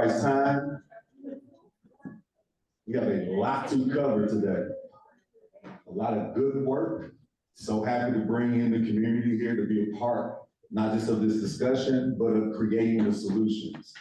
everybody's time. We have a lot to cover today. A lot of good work. So happy to bring in the community here to be a part, not just of this discussion, but of creating the solutions.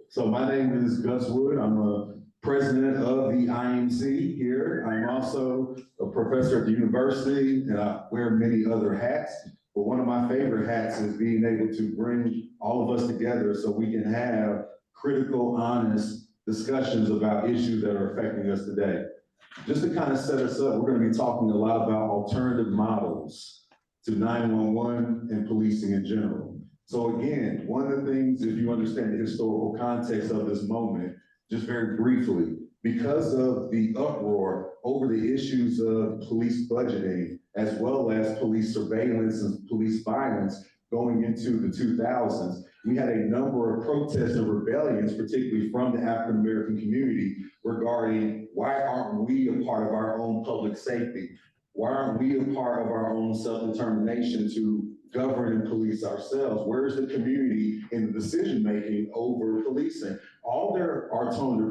So my name is Gus Wood. I'm a president of the IMC here. I'm also a professor at the university, and I wear many other hats. But one of my favorite hats is being able to bring all of us together so we can have critical, honest discussions about issues that are affecting us today. Just to kind of set us up, we're going to be talking a lot about alternative models to 911 and policing in general. So again, one of the things, if you understand the historical context of this moment, just very briefly, because of the uproar over the issues of police budgeting, as well as police surveillance and police violence going into the 2000s, we had a number of protests and rebellions, particularly from the African-American community, regarding why aren't we a part of our own public safety? Why aren't we a part of our own self-determination to govern and police ourselves? Where's the community in the decision-making over policing? Are there alternative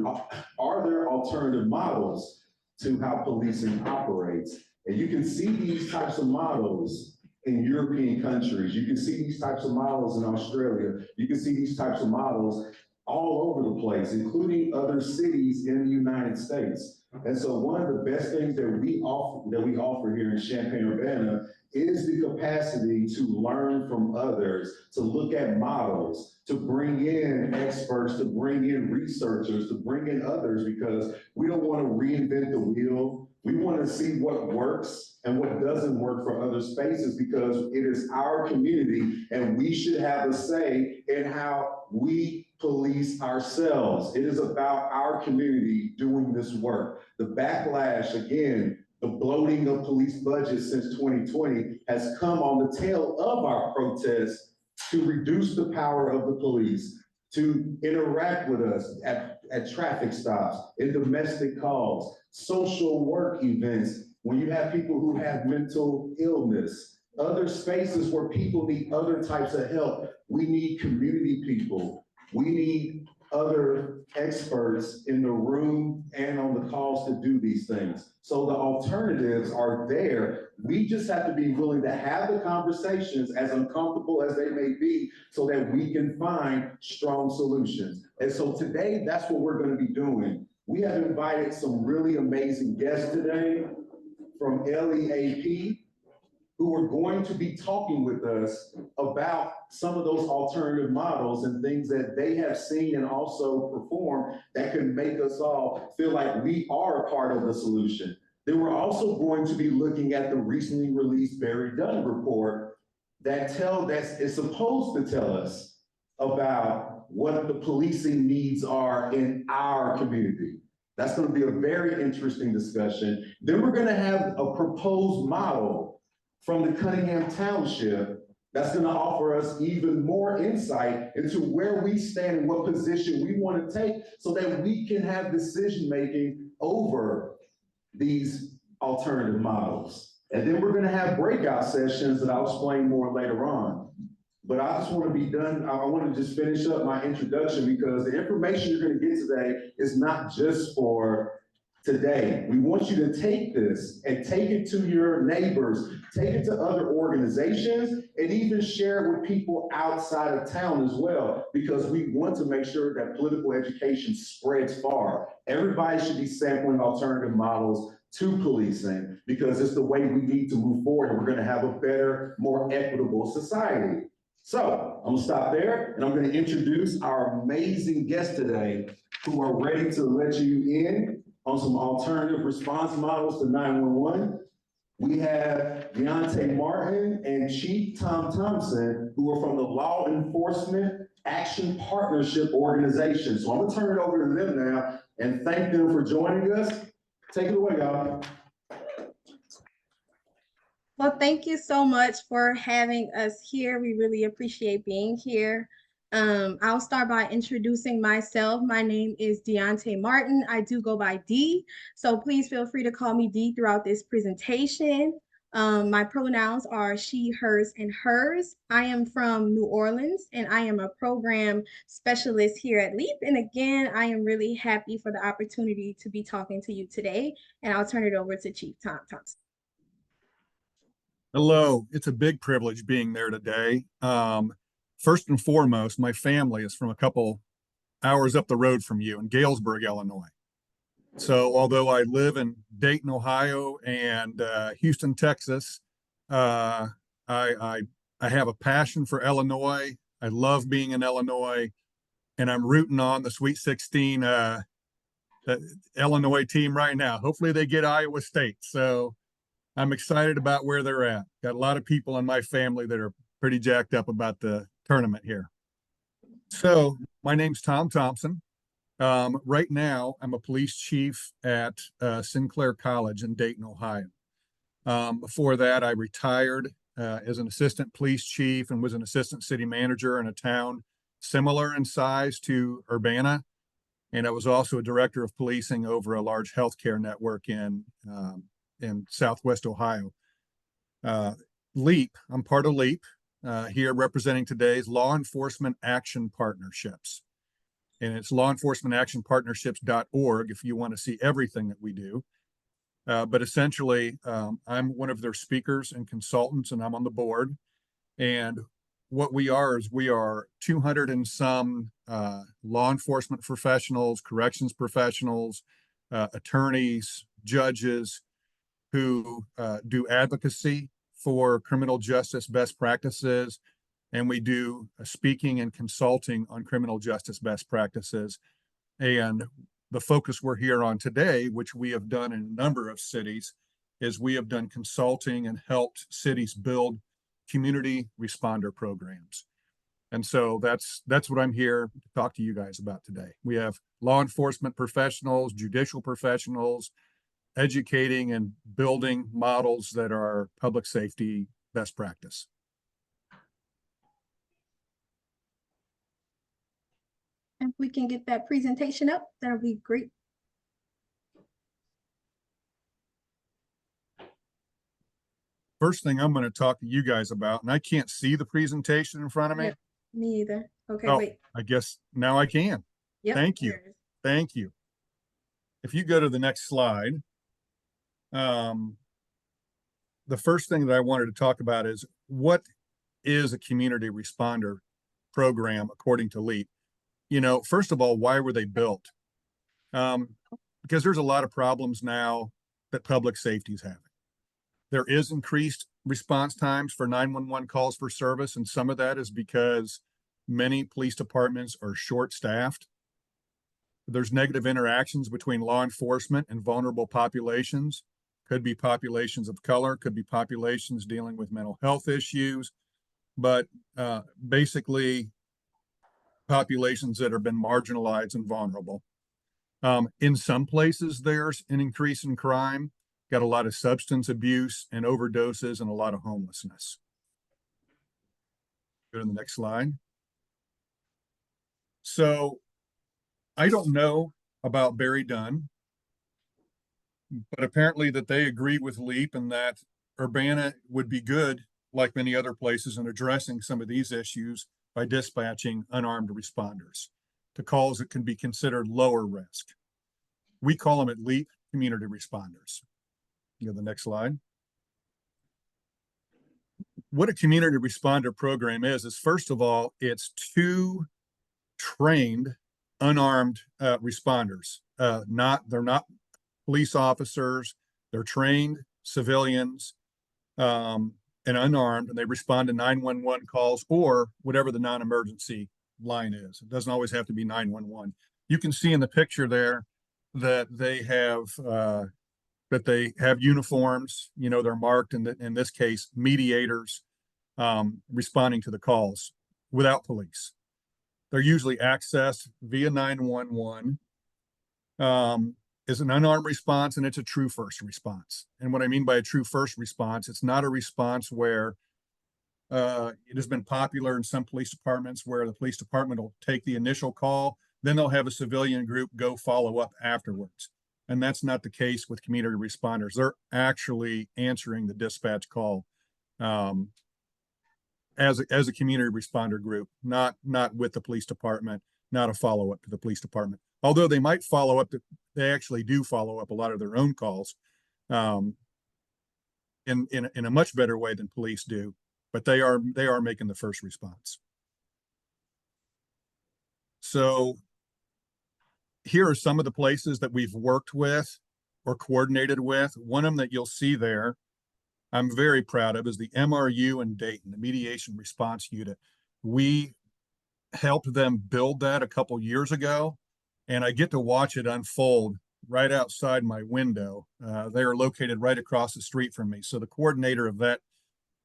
models to how policing operates? And you can see these types of models in European countries. You can see these types of models in Australia. You can see these types of models all over the place, including other cities in the United States. And so one of the best things that we offer here in Champaign-Urbana is the capacity to learn from others, to look at models, to bring in experts, to bring in researchers, to bring in others, because we don't want to reinvent the wheel. We want to see what works and what doesn't work for other spaces, because it is our community and we should have a say in how we police ourselves. It is about our community doing this work. The backlash, again, the bloating of police budgets since 2020 has come on the tail of our protests to reduce the power of the police, to interact with us at traffic stops, in domestic calls, social work events, when you have people who have mental illness, other spaces where people need other types of help. We need community people. We need other experts in the room and on the calls to do these things. So the alternatives are there. We just have to be willing to have the conversations, as uncomfortable as they may be, so that we can find strong solutions. And so today, that's what we're going to be doing. We have invited some really amazing guests today from LEAP, who are going to be talking with us about some of those alternative models and things that they have seen and also performed that can make us all feel like we are a part of the solution. Then we're also going to be looking at the recently released Barry Dunn report that is supposed to tell us about what the policing needs are in our community. That's going to be a very interesting discussion. Then we're going to have a proposed model from the Cunningham Township that's going to offer us even more insight into where we stand and what position we want to take, so that we can have decision-making over these alternative models. And then we're going to have breakout sessions that I'll explain more later on. But I just want to be done. I want to just finish up my introduction, because the information you're going to get today is not just for today. We want you to take this and take it to your neighbors, take it to other organizations, and even share it with people outside of town as well, because we want to make sure that political education spreads far. Everybody should be sampling alternative models to policing, because it's the way we need to move forward, and we're going to have a better, more equitable society. So I'm going to stop there, and I'm going to introduce our amazing guests today, who are ready to let you in on some alternative response models to 911. We have Deontay Martin and Chief Tom Thompson, who are from the Law Enforcement Action Partnership Organization. So I'm gonna turn it over to them now and thank them for joining us. Take it away, y'all. Well, thank you so much for having us here. We really appreciate being here. I'll start by introducing myself. My name is Deontay Martin. I do go by D, so please feel free to call me D throughout this presentation. My pronouns are she, hers, and hers. I am from New Orleans and I am a program specialist here at LEAP. And again, I am really happy for the opportunity to be talking to you today. And I'll turn it over to Chief Tom Thompson. Hello, it's a big privilege being there today. First and foremost, my family is from a couple hours up the road from you in Galesburg, Illinois. So although I live in Dayton, Ohio and Houston, Texas, uh, I have a passion for Illinois. I love being in Illinois, and I'm rooting on the Sweet 16 the Illinois team right now. Hopefully they get Iowa State. So I'm excited about where they're at. Got a lot of people in my family that are pretty jacked up about the tournament here. So my name's Tom Thompson. Right now, I'm a police chief at Sinclair College in Dayton, Ohio. Before that, I retired as an assistant police chief and was an assistant city manager in a town similar in size to Urbana. And I was also a director of policing over a large healthcare network in Southwest Ohio. LEAP, I'm part of LEAP, here representing today's Law Enforcement Action Partnerships. And it's lawenforcementactionpartnerships.org if you want to see everything that we do. But essentially, I'm one of their speakers and consultants, and I'm on the board. And what we are is we are 200 and some law enforcement professionals, corrections professionals, attorneys, judges who do advocacy for criminal justice best practices. And we do speaking and consulting on criminal justice best practices. And the focus we're here on today, which we have done in a number of cities, is we have done consulting and helped cities build community responder programs. And so that's what I'm here to talk to you guys about today. We have law enforcement professionals, judicial professionals, educating and building models that are public safety best practice. If we can get that presentation up, that'll be great. First thing I'm going to talk to you guys about, and I can't see the presentation in front of me. Yep, me either. Okay, Oh, wait. I guess now I can. Yep, Thank you. Thank you. If you go to the next slide, the first thing that I wanted to talk about is what is a community responder program according to LEAP? You know, first of all, why were they built? Because there's a lot of problems now that public safety is having. There is increased response times for 911 calls for service, and some of that is because many police departments are short-staffed. There's negative interactions between law enforcement and vulnerable populations. Could be populations of color, could be populations dealing with mental health issues, but basically populations that have been marginalized and vulnerable. In some places, there's an increase in crime, got a lot of substance abuse and overdoses and a lot of homelessness. Go to the next slide. So I don't know about Barry Dunn, but apparently that they agree with LEAP and that Urbana would be good, like many other places, in addressing some of these issues by dispatching unarmed responders to calls that can be considered lower risk. We call them at LEAP community responders. You know, the next slide. What a community responder program is first of all, it's two trained unarmed responders. They're not police officers, they're trained civilians and unarmed, and they respond to 911 calls or whatever the non-emergency line is. It doesn't always have to be 911. You can see in the picture there that they have uniforms. You know, they're marked in this case mediators responding to the calls without police. They're usually accessed via 911. Is an unarmed response, and it's a true first response. And what I mean by a true first response, it's not a response where it has been popular in some police departments where the police department will take the initial call, then they'll have a civilian group go follow up afterwards. And that's not the case with community responders. They're actually answering the dispatch call as a community responder group, not with the police department, not a follow-up to the police department. Although they might follow up, they actually do follow up a lot of their own calls in a much better way than police do, but they are making the first response. So here are some of the places that we've worked with or coordinated with. One of them that you'll see there, I'm very proud of, is the MRU in Dayton, the Mediation Response Unit. We helped them build that a couple years ago, and I get to watch it unfold right outside my window. They are located right across the street from me. So the coordinator of that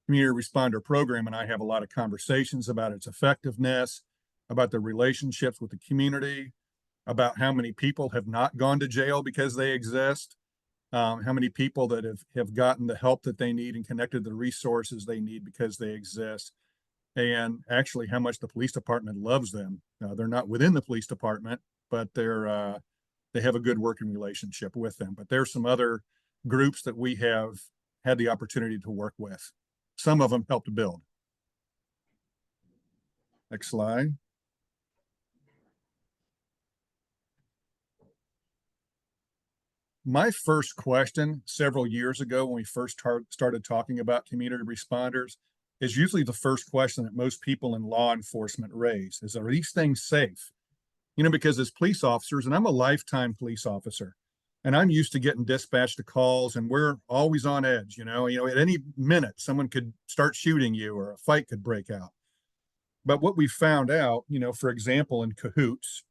community responder program and I have a lot of conversations about its effectiveness, about the relationships with the community, about how many people have not gone to jail because they exist, how many people that have gotten the help that they need and connected to the resources they need because they exist, and actually how much the police department loves them. They're not within the police department, but they have a good working relationship with them. But there's some other groups that we have had the opportunity to work with. Some of them helped build. Next slide. My first question several years ago when we first started talking about community responders is usually the first question that most people in law enforcement raise is, are these things safe? You know, because as police officers, and I'm a lifetime police officer, and I'm used to getting dispatched to calls, and we're always on edge. You know, at any minute, someone could start shooting you or a fight could break out. But what we found out, for example, in Cahoots,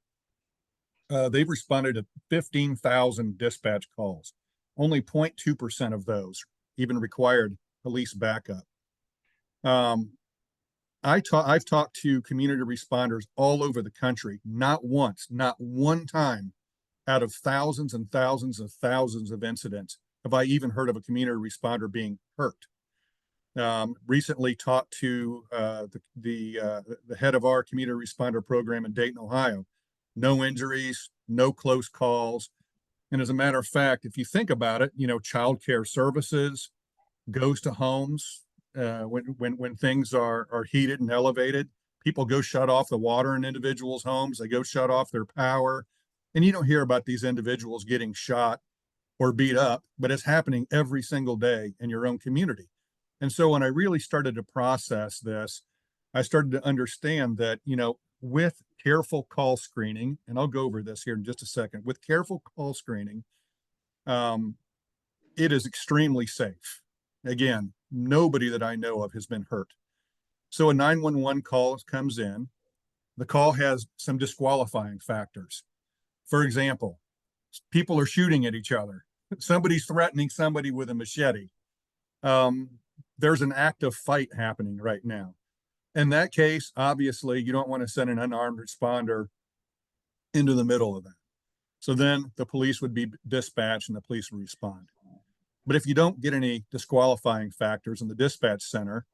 they've responded to 15,000 dispatch calls. Only 0.2% of those even required police backup. I've talked to community responders all over the country, not once, not one time out of thousands and thousands and thousands of incidents have I even heard of a community responder being hurt. Recently talked to the head of our community responder program in Dayton, Ohio. No injuries, no close calls. And as a matter of fact, if you think about it, child care services goes to homes when things are heated and elevated. People go shut off the water in individuals' homes. They go shut off their power. And you don't hear about these individuals getting shot or beat up, but it's happening every single day in your own community. And so when I really started to process this, I started to understand that, with careful call screening, and I'll go over this here in just a second, with careful call screening, it is extremely safe. Again, nobody that I know of has been hurt. So a 911 call comes in. The call has some disqualifying factors. For example, people are shooting at each other. Somebody's threatening somebody with a machete. There's an active fight happening right now. In that case, obviously, you don't want to send an unarmed responder into the middle of that. So then the police would be dispatched and the police would respond. But if you don't get any disqualifying factors in the dispatch center,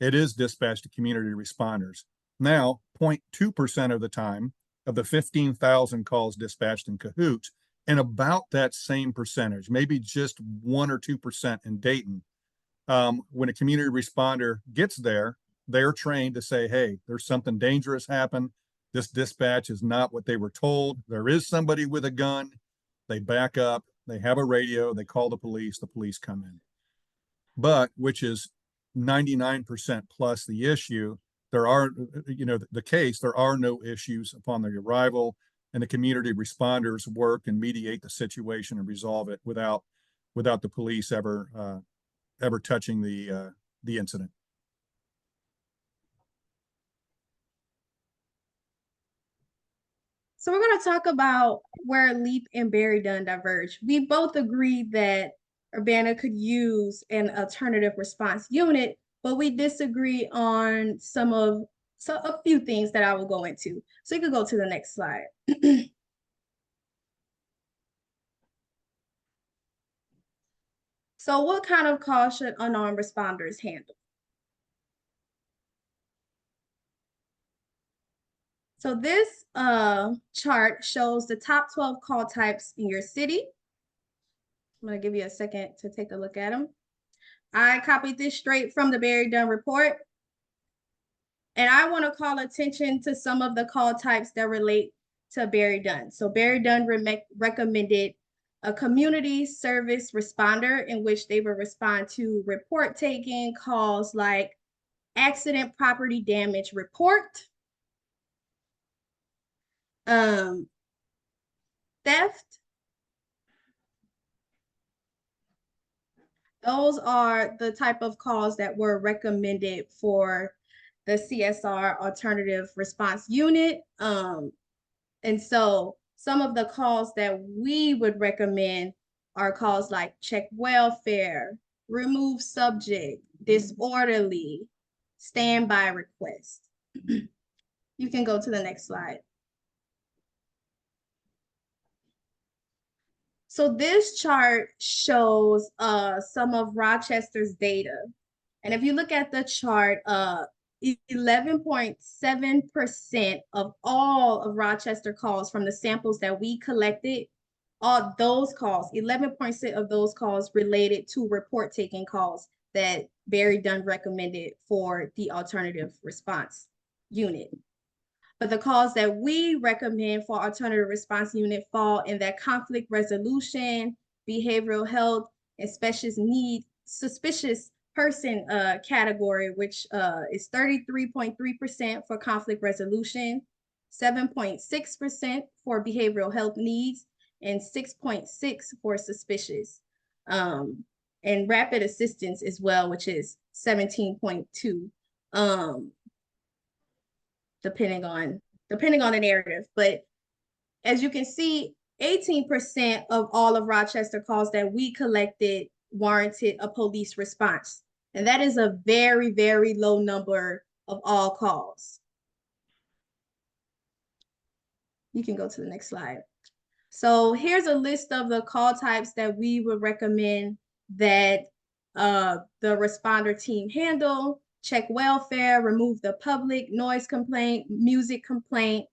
it is dispatched to community responders. Now, 0.2% of the time of the 15,000 calls dispatched in Cahoots, and about that same percentage, maybe just 1 or 2% in Dayton, when a community responder gets there, they're trained to say, hey, there's something dangerous happened. This dispatch is not what they were told. There is somebody with a gun. They back up. They have a radio. They call the police come in. But, which is 99% plus the issue, there are, the case, there are no issues upon their arrival, and the community responders work and mediate the situation and resolve it without the police ever touching the incident. So we're going to talk about where LEAP and Barry Dunn diverge. We both agree that Urbana could use an alternative response unit, but we disagree on a few things that I will go into. So you could go to the next slide. So what kind of call should unarmed responders handle? So this chart shows the top 12 call types in your city. I'm gonna give you a second to take a look at them. I copied this straight from the Barry Dunn report. And I want to call attention to some of the call types that relate to Barry Dunn. So Barry Dunn recommended a community service responder in which they would respond to report taking calls like accident property damage report, theft. Those are the type of calls that were recommended for the CSR Alternative Response Unit. And so some of the calls that we would recommend are calls like check welfare, remove subject, disorderly, standby request. You can go to the next slide. So this chart shows some of Rochester's data. And if you look at the chart, 11.7% of all of Rochester calls from the samples that we collected, all those calls, 11% of those calls related to report taking calls that Barry Dunn recommended for the alternative response unit. But the calls that we recommend for alternative response unit fall in that conflict resolution, behavioral health, and suspicious person category, which is 33.3% for conflict resolution, 7.6% for behavioral health needs, and 6.6% for suspicious. And rapid assistance as well, which is 17.2%. Depending on the narrative. But as you can see, 18% of all of Rochester calls that we collected warranted a police response. And that is a very, very low number of all calls. You can go to the next slide. So here's a list of the call types that we would recommend that the responder team handle: check welfare, remove the public, noise complaint, music complaint,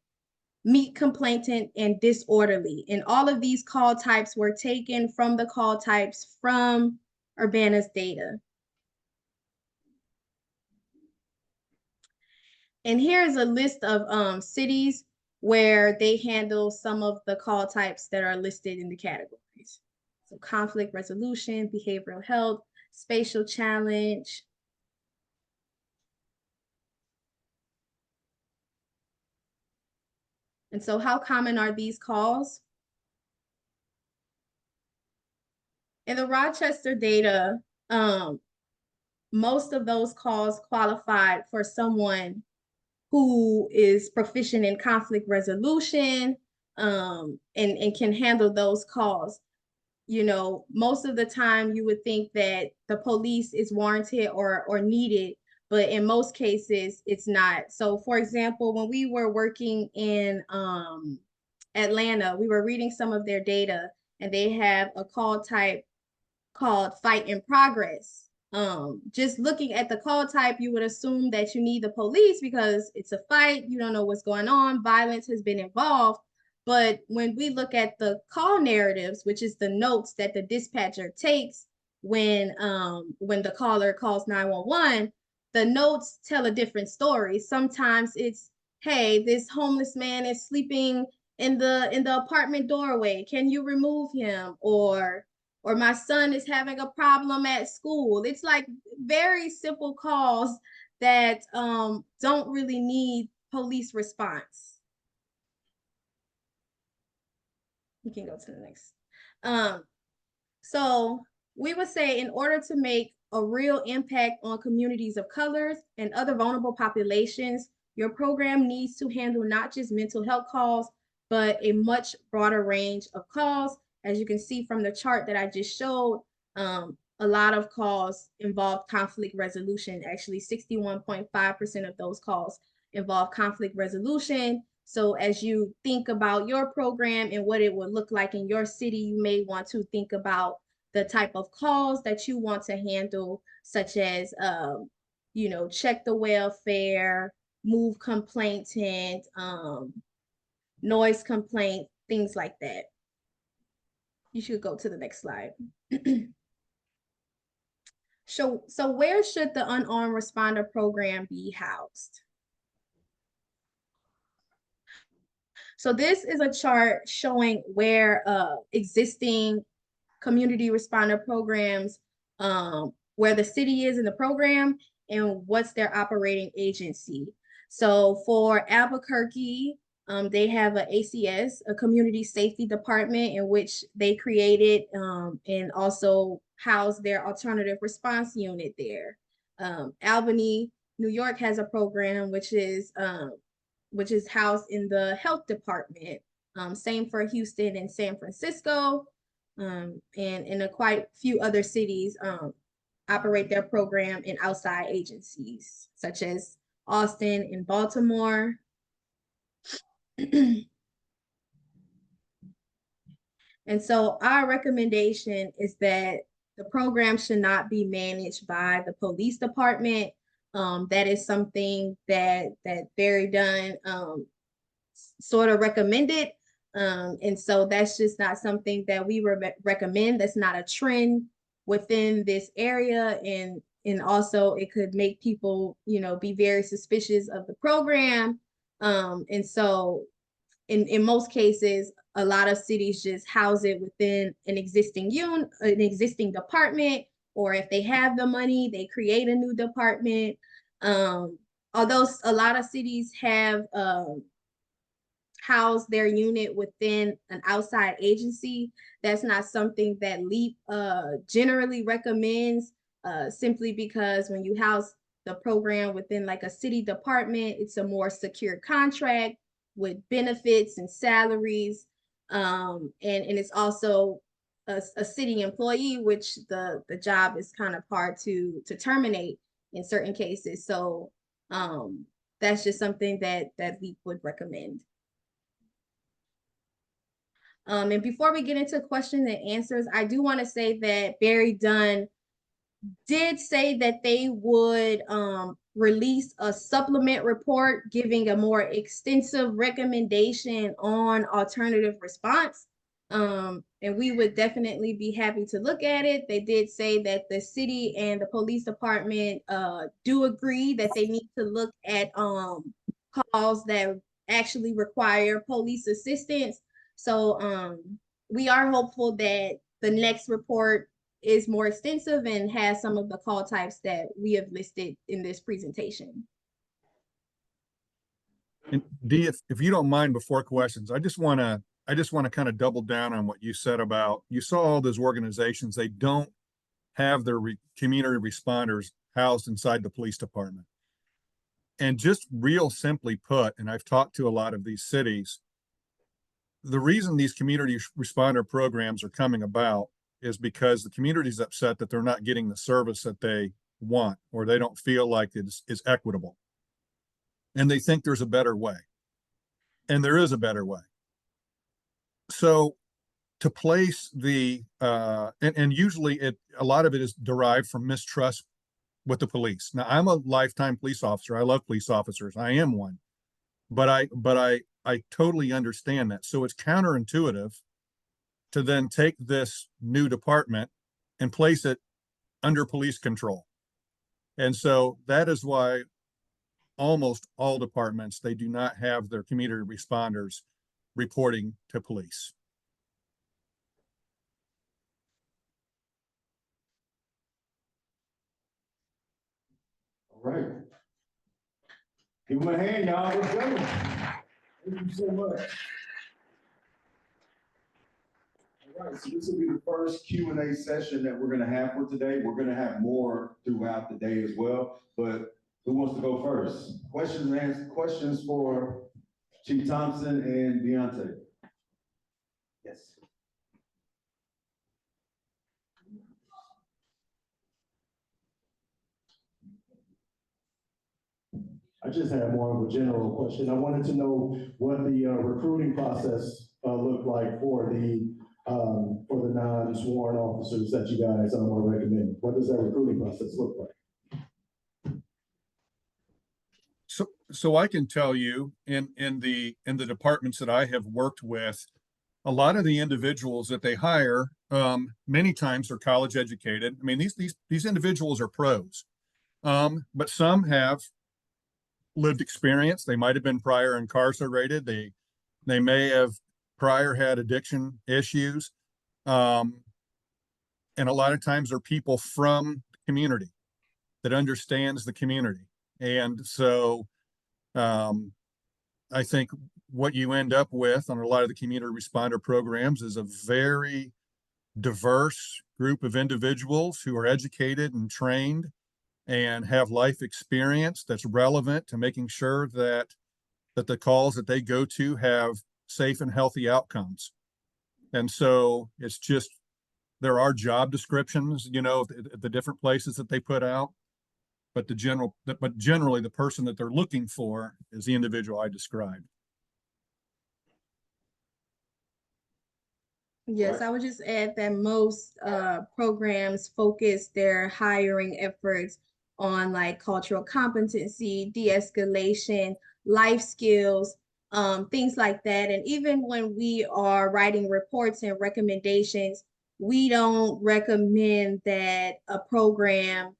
meet complainant, and disorderly. And all of these call types were taken from the call types from Urbana's data. And here's a list of cities where they handle some of the call types that are listed in the categories. So conflict resolution, behavioral health, spatial challenge. And so how common are these calls? In the Rochester data, most of those calls qualified for someone who is proficient in conflict resolution and can handle those calls. You know, most of the time you would think that the police is warranted or needed, but in most cases it's not. So for example, when we were working in Atlanta, we were reading some of their data, and they have a call type called fight in progress. Just looking at the call type, you would assume that you need the police because it's a fight, you don't know what's going on, violence has been involved. But when we look at the call narratives, which is the notes that the dispatcher takes when the caller calls 911, the notes tell a different story. Sometimes it's, hey, this homeless man is sleeping in the apartment doorway. Can you remove him? Or my son is having a problem at school. It's like very simple calls that don't really need police response. You can go to the next. So we would say, in order to make a real impact on communities of colors and other vulnerable populations, your program needs to handle not just mental health calls, but a much broader range of calls. As you can see from the chart that I just showed, a lot of calls involve conflict resolution. Actually, 61.5% of those calls involve conflict resolution. So as you think about your program and what it would look like in your city, you may want to think about the type of calls that you want to handle, such as, you know, check the welfare, move complainant, noise complaint, things like that. you should go to the next slide. So where should the unarmed responder program be housed? So this is a chart showing where existing community responder programs, where the city is in the program and what's their operating agency. So for Albuquerque, they have a ACS, a community safety department, in which they created and also house their alternative response unit there. Albany, New York has a program which is housed in the health department. Same for Houston and San Francisco, and in quite few other cities operate their program in outside agencies, such as Austin and Baltimore. And so our recommendation is that the program should not be managed by the police department. That is something that Barry Dunn sort of recommended. And so that's just not something that we recommend. That's not a trend within this area. And also it could make people, be very suspicious of the program. And so in most cases, a lot of cities just house it within an existing department, or if they have the money, they create a new department. Although a lot of cities have house their unit within an outside agency, that's not something that LEAP generally recommends, simply because when you house the program within like a city department, it's a more secure contract with benefits and salaries, and it's also a city employee, which the job is kind of hard to terminate in certain cases. So that's just something that LEAP would recommend. And before we get into questions and answers, I do want to say that Barry Dunn did say that they would release a supplement report giving a more extensive recommendation on alternative response. And we would definitely be happy to look at it. They did say that the city and the police department do agree that they need to look at calls that actually require police assistance. So we are hopeful that the next report is more extensive and has some of the call types that we have listed in this presentation. And Dee, if you don't mind, before questions, I just want to kind of double down on what you said about, you saw all those organizations, they don't have their community responders housed inside the police department. And just real simply put, and I've talked to a lot of these cities, the reason these community responder programs are coming about is because the community is upset that they're not getting the service that they want, or they don't feel like it's equitable. And they think there's a better way. And there is a better way. So to place the, and usually a lot of it is derived from mistrust with the police. Now, I'm a lifetime police officer. I love police officers. I am one. But I totally understand that. So it's counterintuitive to then take this new department and place it under police control. And so that is why almost all departments, they do not have their community responders reporting to police. All right. Give them a hand, y'all. Let's go. Thank you so much. All right, so this will be the first Q&A session that we're going to have for today. We're going to have more throughout the day as well, but who wants to go first? Questions for Chief Thompson and Deontay? Yes. I just had more of a general question. I wanted to know what the recruiting process looked like for the non-sworn officers that you guys are recommending. What does that recruiting process look like? So I can tell you in the departments that I have worked with, a lot of the individuals that they hire, many times are college educated. I mean, these individuals are pros, but some have lived experience. They might have been prior incarcerated. They may have prior had addiction issues. And a lot of times they're people from the community that understands the community. And so I think what you end up with on a lot of the community responder programs is a very diverse group of individuals who are educated and trained and have life experience that's relevant to making sure that the calls that they go to have safe and healthy outcomes. And so it's just, there are job descriptions, you know, the different places that they put out, but generally the person that they're looking for is the individual I described. Yes, I would just add that most programs focus their hiring efforts on like cultural competency, de-escalation, life skills, things like that. And even when we are writing reports and recommendations, we don't recommend that a program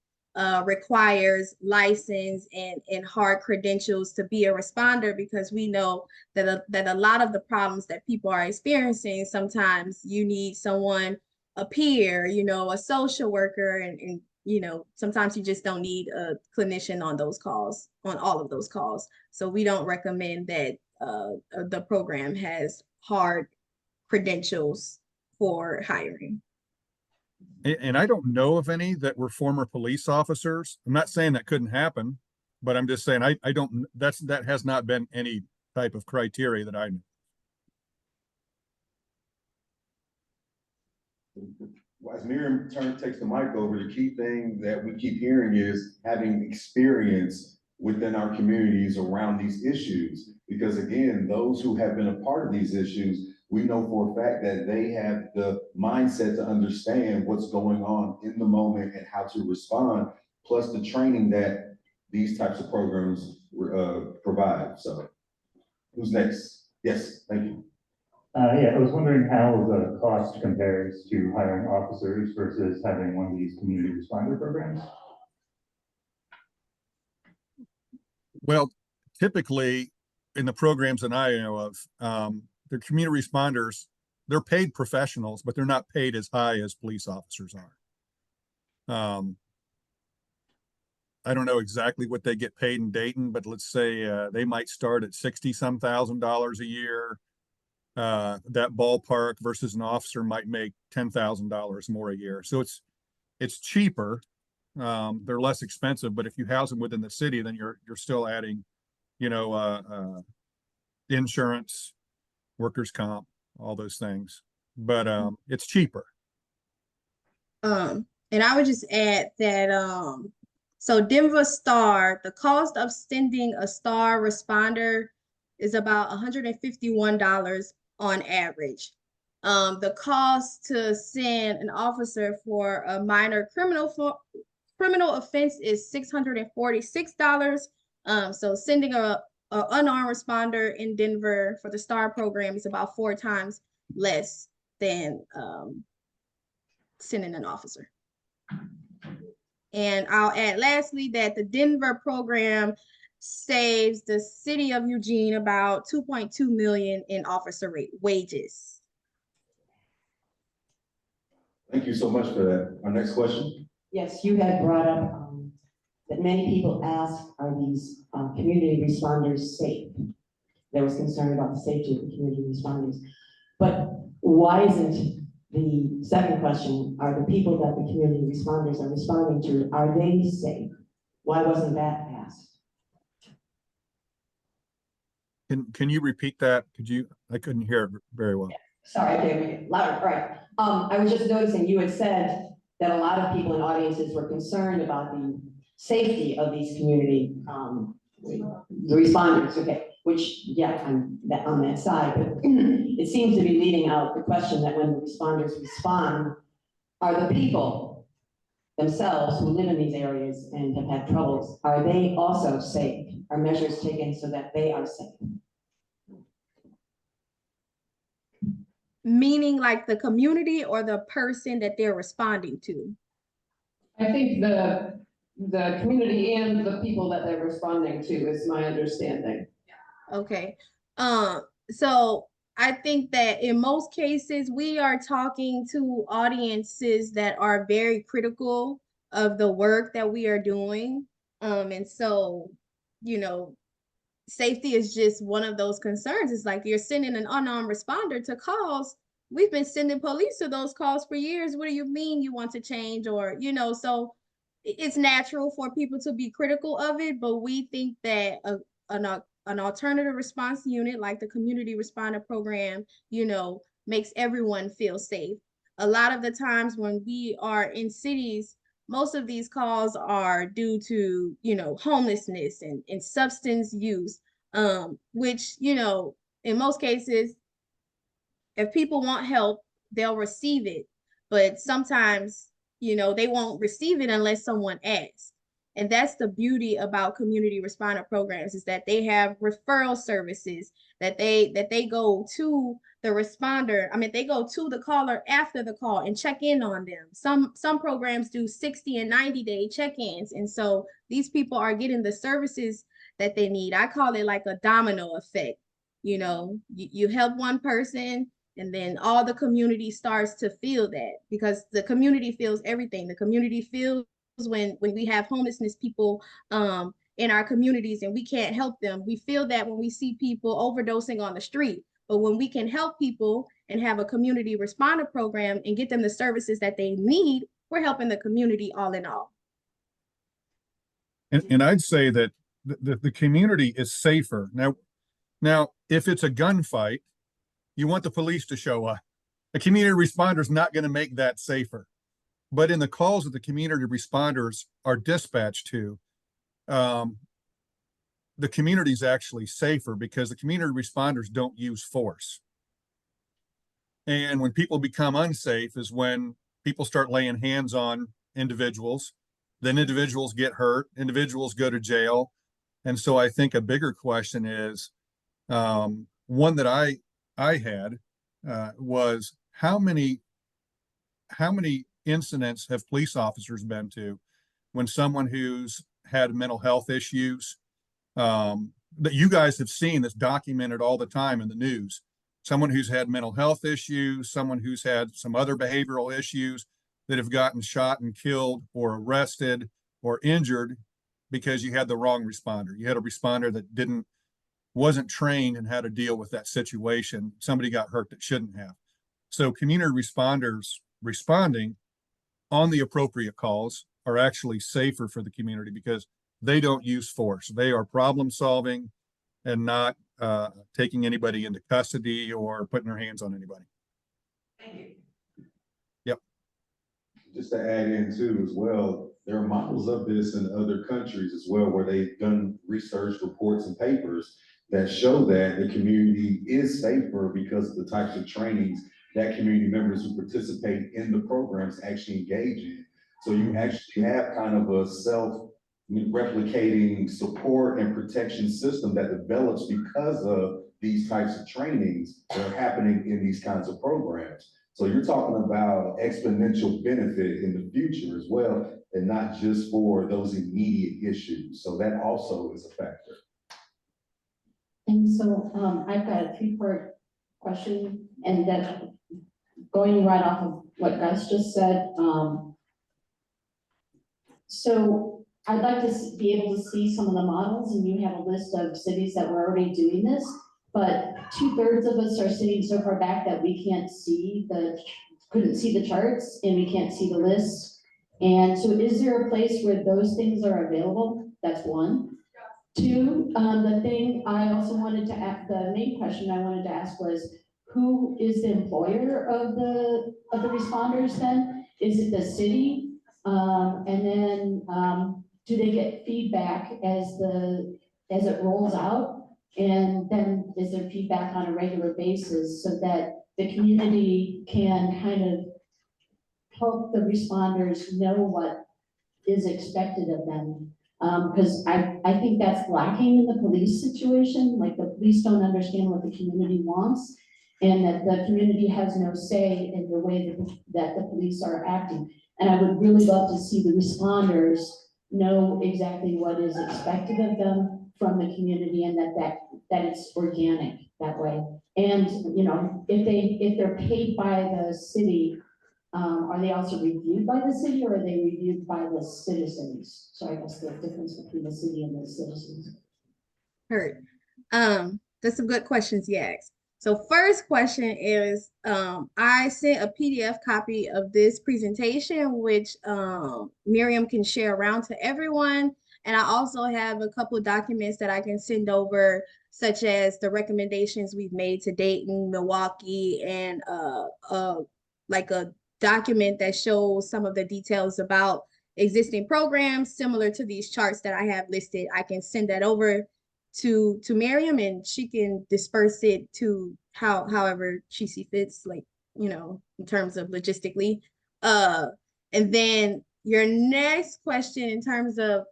requires license and hard credentials to be a responder, because we know that a lot of the problems that people are experiencing, sometimes you need someone, a peer, you know, a social worker, and you know, sometimes you just don't need a clinician on those calls, on all of those calls. So we don't recommend that the program has hard credentials for hiring. And I don't know of any that were former police officers. I'm not saying that couldn't happen, but I'm just saying I don't, that has not been any type of criteria that I know. As Miriam takes the mic over, the key thing that we keep hearing is having experience within our communities around these issues. Because again, those who have been a part of these issues, we know for a fact that they have the mindset to understand what's going on in the moment and how to respond, plus the training that these types of programs provide. So who's next? Yes, thank you. Yeah, I was wondering how the cost compares to hiring officers versus having one of these community responder programs. Well, typically in the programs that I know of, the community responders, they're paid professionals, but they're not paid as high as police officers are. I don't know exactly what they get paid in Dayton, but let's say they might start at $60-some thousand a year. That ballpark versus an officer might make $10,000 more a year. So it's cheaper. They're less expensive, but if you house them within the city, then you're still adding, you know, insurance, workers' comp, all those things. But it's cheaper. And I would just add that so Denver Star, the cost of sending a star responder is about $151 on average. The cost to send an officer for a minor criminal offense is $646. So sending a unarmed responder in Denver for the STAR program is about 4 times less than sending an officer. And I'll add lastly that the Denver program saves the city of Eugene about $2.2 million in officer wages. Thank you so much for that. Our next question. Yes, you had brought up that many people ask, are these community responders safe? There was concern about the safety of the community responders. But why isn't the second question, are the people that the community responders are responding to, are they safe? Why wasn't that asked? Can you repeat that? I couldn't hear it very well. Sorry, I can't make it louder. All right. I was just noticing you had said that a lot of people in audiences were concerned about the safety of these community the responders. Okay, which yeah, I'm on that side, but it seems to be leading out the question that when the responders respond, are the people themselves who live in these areas and have had troubles, are they also safe? Are measures taken so that they are safe? Meaning like the community or the person that they're responding to? I think the community and the people that they're responding to is my understanding. Okay. So I think that in most cases, we are talking to audiences that are very critical of the work that we are doing. And so, you know, safety is just one of those concerns. It's like you're sending an unarmed responder to calls. We've been sending police to those calls for years. What do you mean you want to change? Or, you know, so it's natural for people to be critical of it, but we think that an alternative response unit like the community responder program, you know, makes everyone feel safe. A lot of the times when we are in cities, most of these calls are due to, you know, homelessness and substance use, which, you know, in most cases, if people want help, they'll receive it. But sometimes, you know, they won't receive it unless someone asks. And that's the beauty about community responder programs, is that they have referral services that they go to the responder. I mean, they go to the caller after the call and check in on them. Some programs do 60 and 90-day check-ins. And so these people are getting the services that they need. I call it like a domino effect. You know, you help one person, and then all the community starts to feel that, because the community feels everything. The community feels when we have homelessness people in our communities and we can't help them. We feel that when we see people overdosing on the street. But when we can help people and have a community responder program and get them the services that they need, we're helping the community all in all. And I'd say that the community is safer. Now, if it's a gunfight, you want the police to show up. A community responder is not going to make that safer. But in the calls that the community responders are dispatched to, the community is actually safer because the community responders don't use force. And when people become unsafe is when people start laying hands on individuals, then individuals get hurt, individuals go to jail. And so I think a bigger question is, one that I had was how many incidents have police officers been to when someone who's had mental health issues that you guys have seen, that's documented all the time in the news, someone who's had mental health issues, someone who's had some other behavioral issues that have gotten shot and killed or arrested or injured because you had the wrong responder. You had a responder that wasn't trained and how to deal with that situation. Somebody got hurt that shouldn't have. So community responders responding on the appropriate calls are actually safer for the community because they don't use force. They are problem solving and not taking anybody into custody or putting their hands on anybody. Thank you. Yep. Just to add in too as well, there are models of this in other countries as well, where they've done research reports and papers that show that the community is safer because of the types of trainings that community members who participate in the programs actually engage in. So you actually have kind of a self-replicating support and protection system that develops because of these types of trainings that are happening in these kinds of programs. So you're talking about exponential benefit in the future as well, and not just for those immediate issues. So that also is a factor. And so I've got a three-part question, and that going right off of what Gus just said. So I'd like to be able to see some of the models, and you have a list of cities that were already doing this, but 2/3 of us are sitting so far back that we couldn't see the charts and we can't see the lists. And so is there a place where those things are available? That's one. Two, the thing I also wanted to ask, the main question I wanted to ask was, who is the employer of the responders then? Is it the city? And then do they get feedback as it rolls out? And then is there feedback on a regular basis so that the community can kind of help the responders know what is expected of them? Because I think that's lacking in the police situation. Like, the police don't understand what the community wants. and that the community has no say in the way that the police are acting. And I would really love to see the responders know exactly what is expected of them from the community, and that it's organic that way. And, you know, if they're paid by the city, are they also reviewed by the city, or are they reviewed by the citizens? So I guess the difference between the city and the citizens. Heard. That's some good questions you asked. So first question is, I sent a PDF copy of this presentation, which Miriam can share around to everyone. And I also have a couple of documents that I can send over, such as the recommendations we've made to Dayton, Milwaukee, and like a document that shows some of the details about existing programs similar to these charts that I have listed. I can send that over to Miriam, and she can disperse it to however she sees fits, like, you know, in terms of logistically. And then your next question in terms of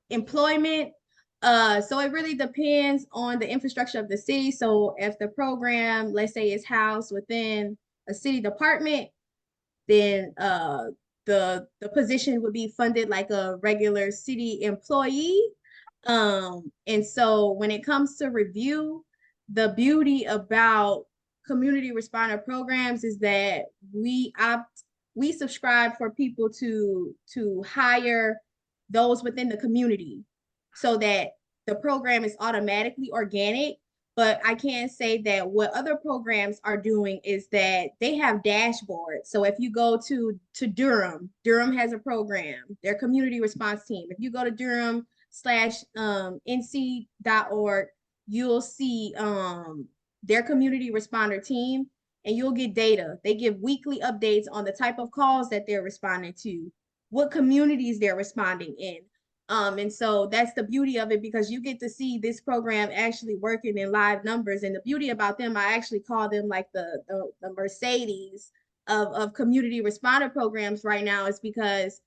employment, so it really depends on the infrastructure of the city. So if the program, let's say, is housed within a city department, then the position would be funded like a regular city employee. And so when it comes to review, the beauty about community responder programs is that we subscribe for people to hire those within the community, so that the program is automatically organic. But I can say that what other programs are doing is that they have dashboards. So if you go to Durham has a program, their community response team. If you go to Durham/nc.org, you'll see their community responder team, and you'll get data. They give weekly updates on the type of calls that they're responding to, what communities they're responding in. And so that's the beauty of it, because you get to see this program actually working in live numbers. And the beauty about them, I actually call them like the Mercedes of community responder programs right now, is because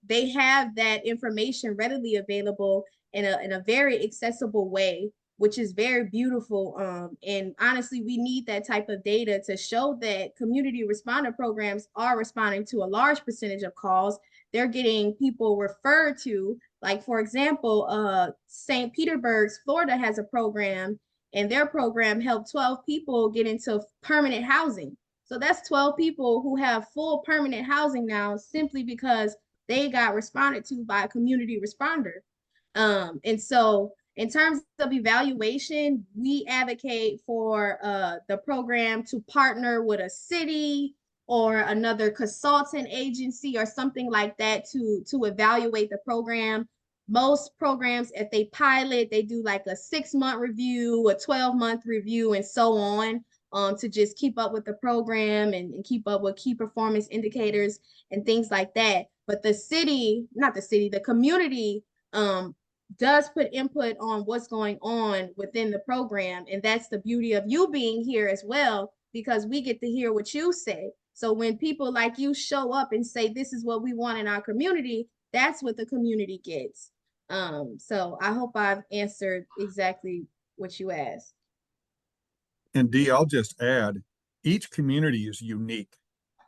they have that information readily available in a very accessible way, which is very beautiful. And honestly, we need that type of data to show that community responder programs are responding to a large percentage of calls. They're getting people referred to, like, for example, St. Petersburg, Florida has a program, and their program helped 12 people get into permanent housing. So that's 12 people who have full permanent housing now, simply because they got responded to by a community responder. And so in terms of evaluation, we advocate for the program to partner with a city or another consultant agency or something like that to evaluate the program. Most programs, if they pilot, they do like a 6-month review, a 12-month review, and so on, to just keep up with the program and keep up with key performance indicators and things like that. But the community does put input on what's going on within the program. And that's the beauty of you being here as well, because we get to hear what you say. So when people like you show up and say, this is what we want in our community, that's what the community gets. So I hope I've answered exactly what you asked. And Dee, I'll just add, each community is unique.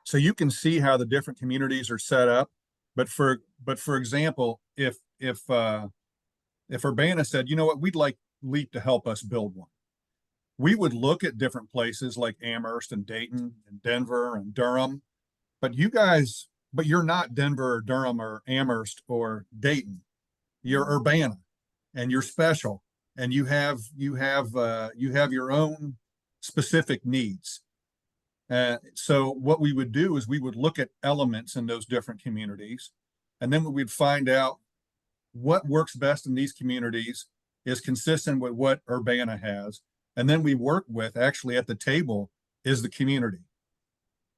So you can see how the different communities are set up. But for example, if Urbana said, you know what, we'd like LEAP to help us build one, we would look at different places like Amherst and Dayton and Denver and Durham. But you're not Denver or Durham or Amherst or Dayton. You're Urbana, and you're special, and you have your own specific needs. So what we would do is we would look at elements in those different communities, and then we'd find out what works best in these communities is consistent with what Urbana has. And then we work with, actually at the table is the community.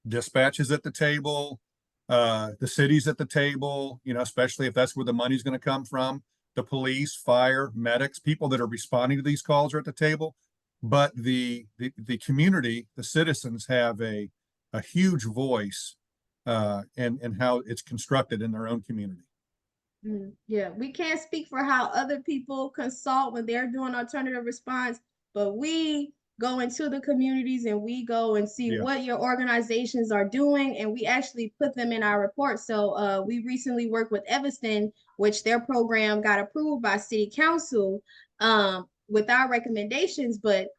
Dispatch is at the table, the city's at the table, you know, especially if that's where the money's going to come from. The police, fire, medics, people that are responding to these calls are at the table. But the community, the citizens have a huge voice in how it's constructed in their own community. Yeah, we can't speak for how other people consult when they're doing alternative response, but we go into the communities and we go and see Yeah. what your organizations are doing, and we actually put them in our report. So we recently worked with Evanston, which their program got approved by City Council with our recommendations, but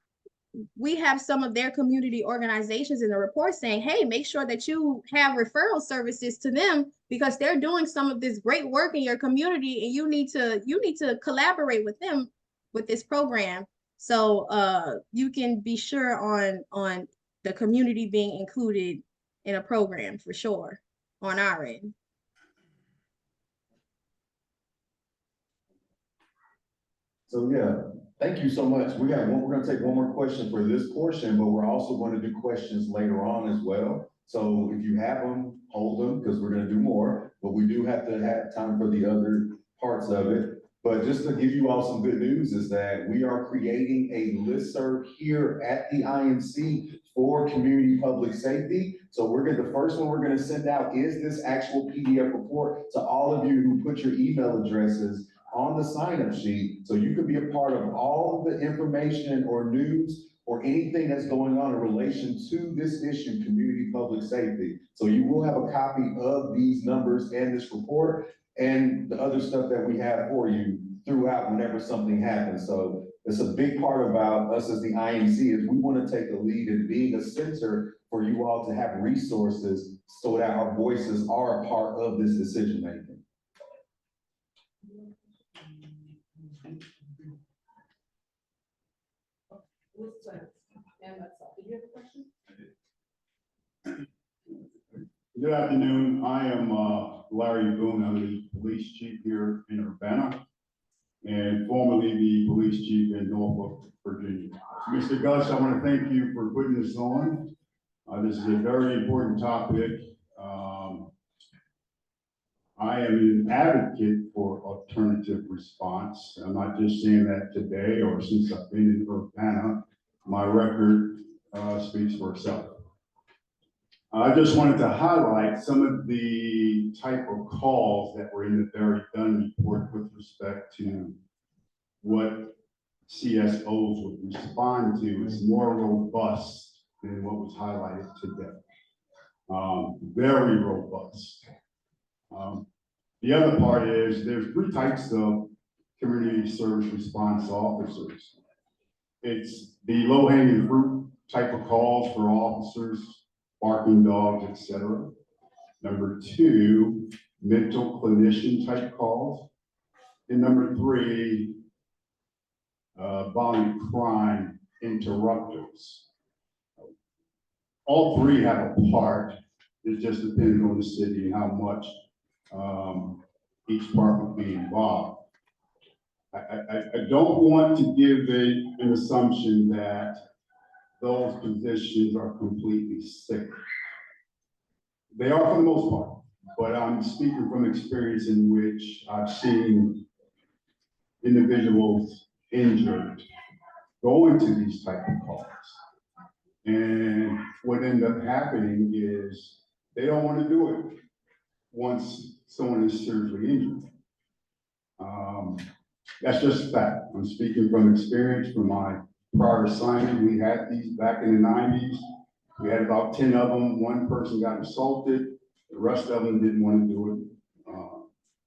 we have some of their community organizations in the report saying, hey, make sure that you have referral services to them because they're doing some of this great work in your community, and you need to collaborate with them with this program. So you can be sure on the community being included in a program for sure on our end. So yeah, thank you so much. We're gonna take one more question for this portion, but we're also going to do questions later on as well. So if you have them, hold them, because we're gonna do more, but we do have to have time for the other parts of it. But just to give you all some good news is that we are creating a listserv here at the IMC for community public safety. So the first one we're gonna send out is this actual PDF report to all of you who put your email addresses on the sign-up sheet, so you can be a part of all the information or news or anything that's going on in relation to this issue, community public safety. So you will have a copy of these numbers and this report and the other stuff that we have for you throughout whenever something happens. So it's a big part about us as the IMC is we want to take the lead in being a center for you all to have resources so that our voices are a part of this decision making. Did you have a question? Good afternoon. I am Larry Boone. I'm the police chief here in Urbana and formerly the police chief in Norfolk, Virginia. Mr. Gus, I want to thank you for putting this on. This is a very important topic. I am an advocate for alternative response. I'm not just saying that today or since I've been in Urbana. My record speaks for itself. I just wanted to highlight some of the type of calls that were in the Barry Dunn report with respect to what CSOs would respond to. It's more robust than what was highlighted today. Very robust. The other part is there's three types of community service response officers. It's the low-hanging fruit type of calls for officers, barking dogs, etc. Number two, mental clinician type calls. And number three, violent crime interrupters. All three have a part. It just depends on the city and how much each part would be involved. I don't want to give an assumption that those positions are completely sick. They are for the most part, but I'm speaking from experience in which I've seen individuals injured going to these type of calls. And what ended up happening is they don't want to do it once someone is seriously injured. That's just fact. I'm speaking from experience from my prior assignment. We had these back in the 90s. We had about 10 of them. One person got assaulted. The rest of them didn't want to do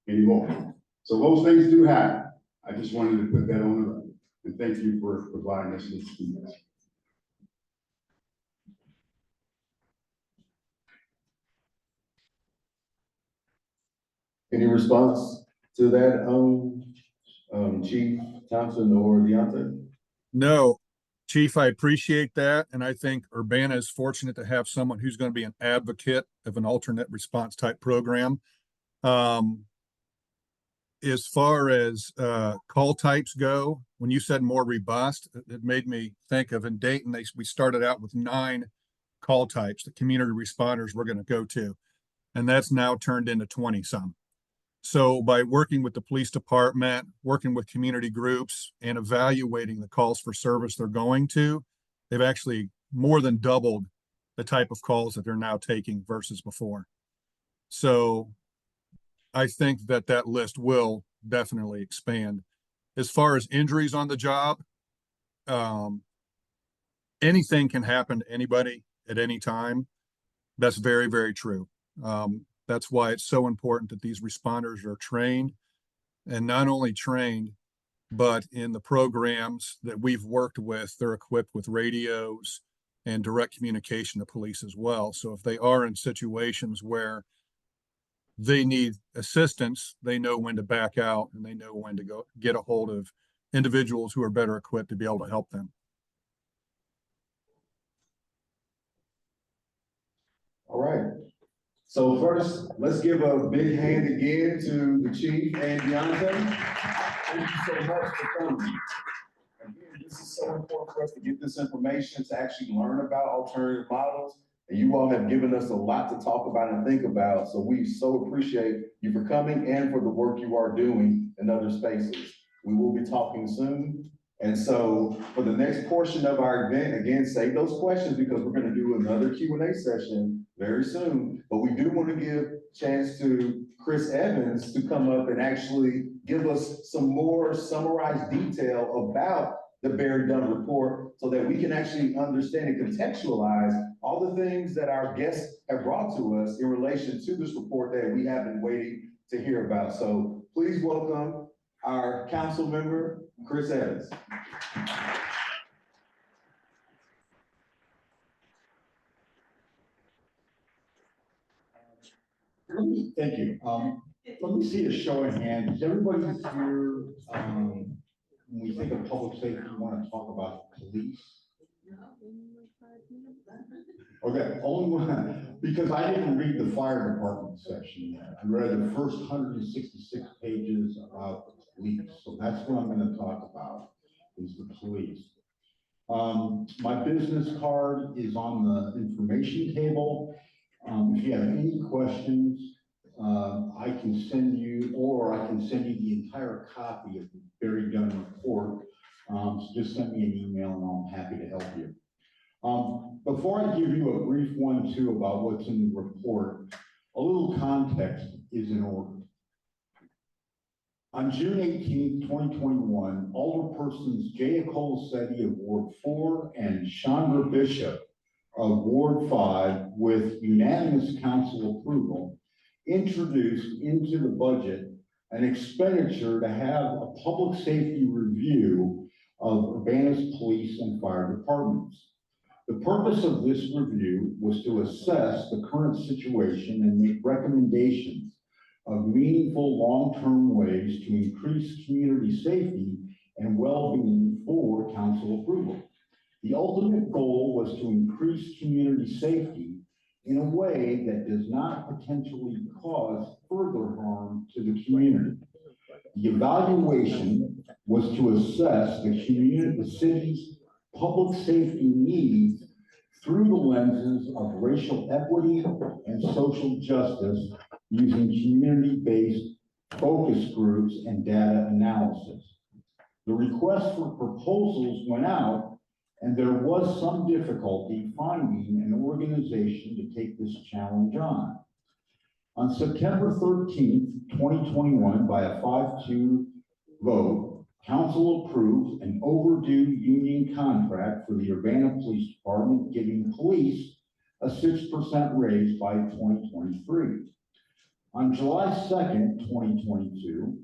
it anymore. So those things do happen. I just wanted to put that on the record. And thank you for providing us with feedback. Any response to that, Chief Thompson or Deontay? No, Chief, I appreciate that. And I think Urbana is fortunate to have someone who's going to be an advocate of an alternate response type program. As far as call types go, when you said more robust, it made me think of in Dayton, we started out with 9 call types that community responders were going to go to. And that's now turned into 20 some. So by working with the police department, working with community groups and evaluating the calls for service they're going to, they've actually more than doubled the type of calls that they're now taking versus before. So I think that list will definitely expand. As far as injuries on the job, anything can happen to anybody at any time. That's very, very true. That's why it's so important that these responders are trained, and not only trained, but in the programs that we've worked with, they're equipped with radios and direct communication to police as well. So if they are in situations where they need assistance, they know when to back out and they know when to go get a hold of individuals who are better equipped to be able to help them. All right. So first, let's give a big hand again to the chief and Deontay. Thank you so much for coming. Again, this is so important for us to get this information, to actually learn about alternative models. And you all have given us a lot to talk about and think about. So we so appreciate you for coming and for the work you are doing in other spaces. We will be talking soon. And so for the next portion of our event, again, save those questions because we're going to do another Q&A session very soon. But we do want to give a chance to Chris Evans to come up and actually give us some more summarized detail about the Barry Dunn report so that we can actually understand and contextualize all the things that our guests have brought to us in relation to this report that we have been waiting to hear about. So please welcome our council member, Chris Evans. Thank you. Let me see a show of hands. Is everybody here, when we think of public safety, we want to talk about police? Okay, only one, because I didn't read the fire department section yet. I read the first 166 pages about the police. So that's what I'm going to talk about, is the police. My business card is on the information table. If you have any questions, I can send you, or I can send you the entire copy of the Barry Dunn report. So just send me an email and I'm happy to help you. Before I give you a brief 1-2 about what's in the report, a little context is in order. On June 18, 2021, Alderpersons Jay Colasetti of Ward 4 and Chandra Bishop of Ward 5, with unanimous council approval, introduced into the budget an expenditure to have a public safety review of Urbana's police and fire departments. The purpose of this review was to assess the current situation and make recommendations of meaningful long-term ways to increase community safety and well-being for council approval. The ultimate goal was to increase community safety in a way that does not potentially cause further harm to the community. The evaluation was to assess the city's public safety needs through the lenses of racial equity and social justice using community-based focus groups and data analysis. The request for proposals went out, and there was some difficulty finding an organization to take this challenge on. On September 13th, 2021, by a 5-2 vote, council approved an overdue union contract for the Urbana Police Department, giving police a 6% raise by 2023. On July 2nd, 2022,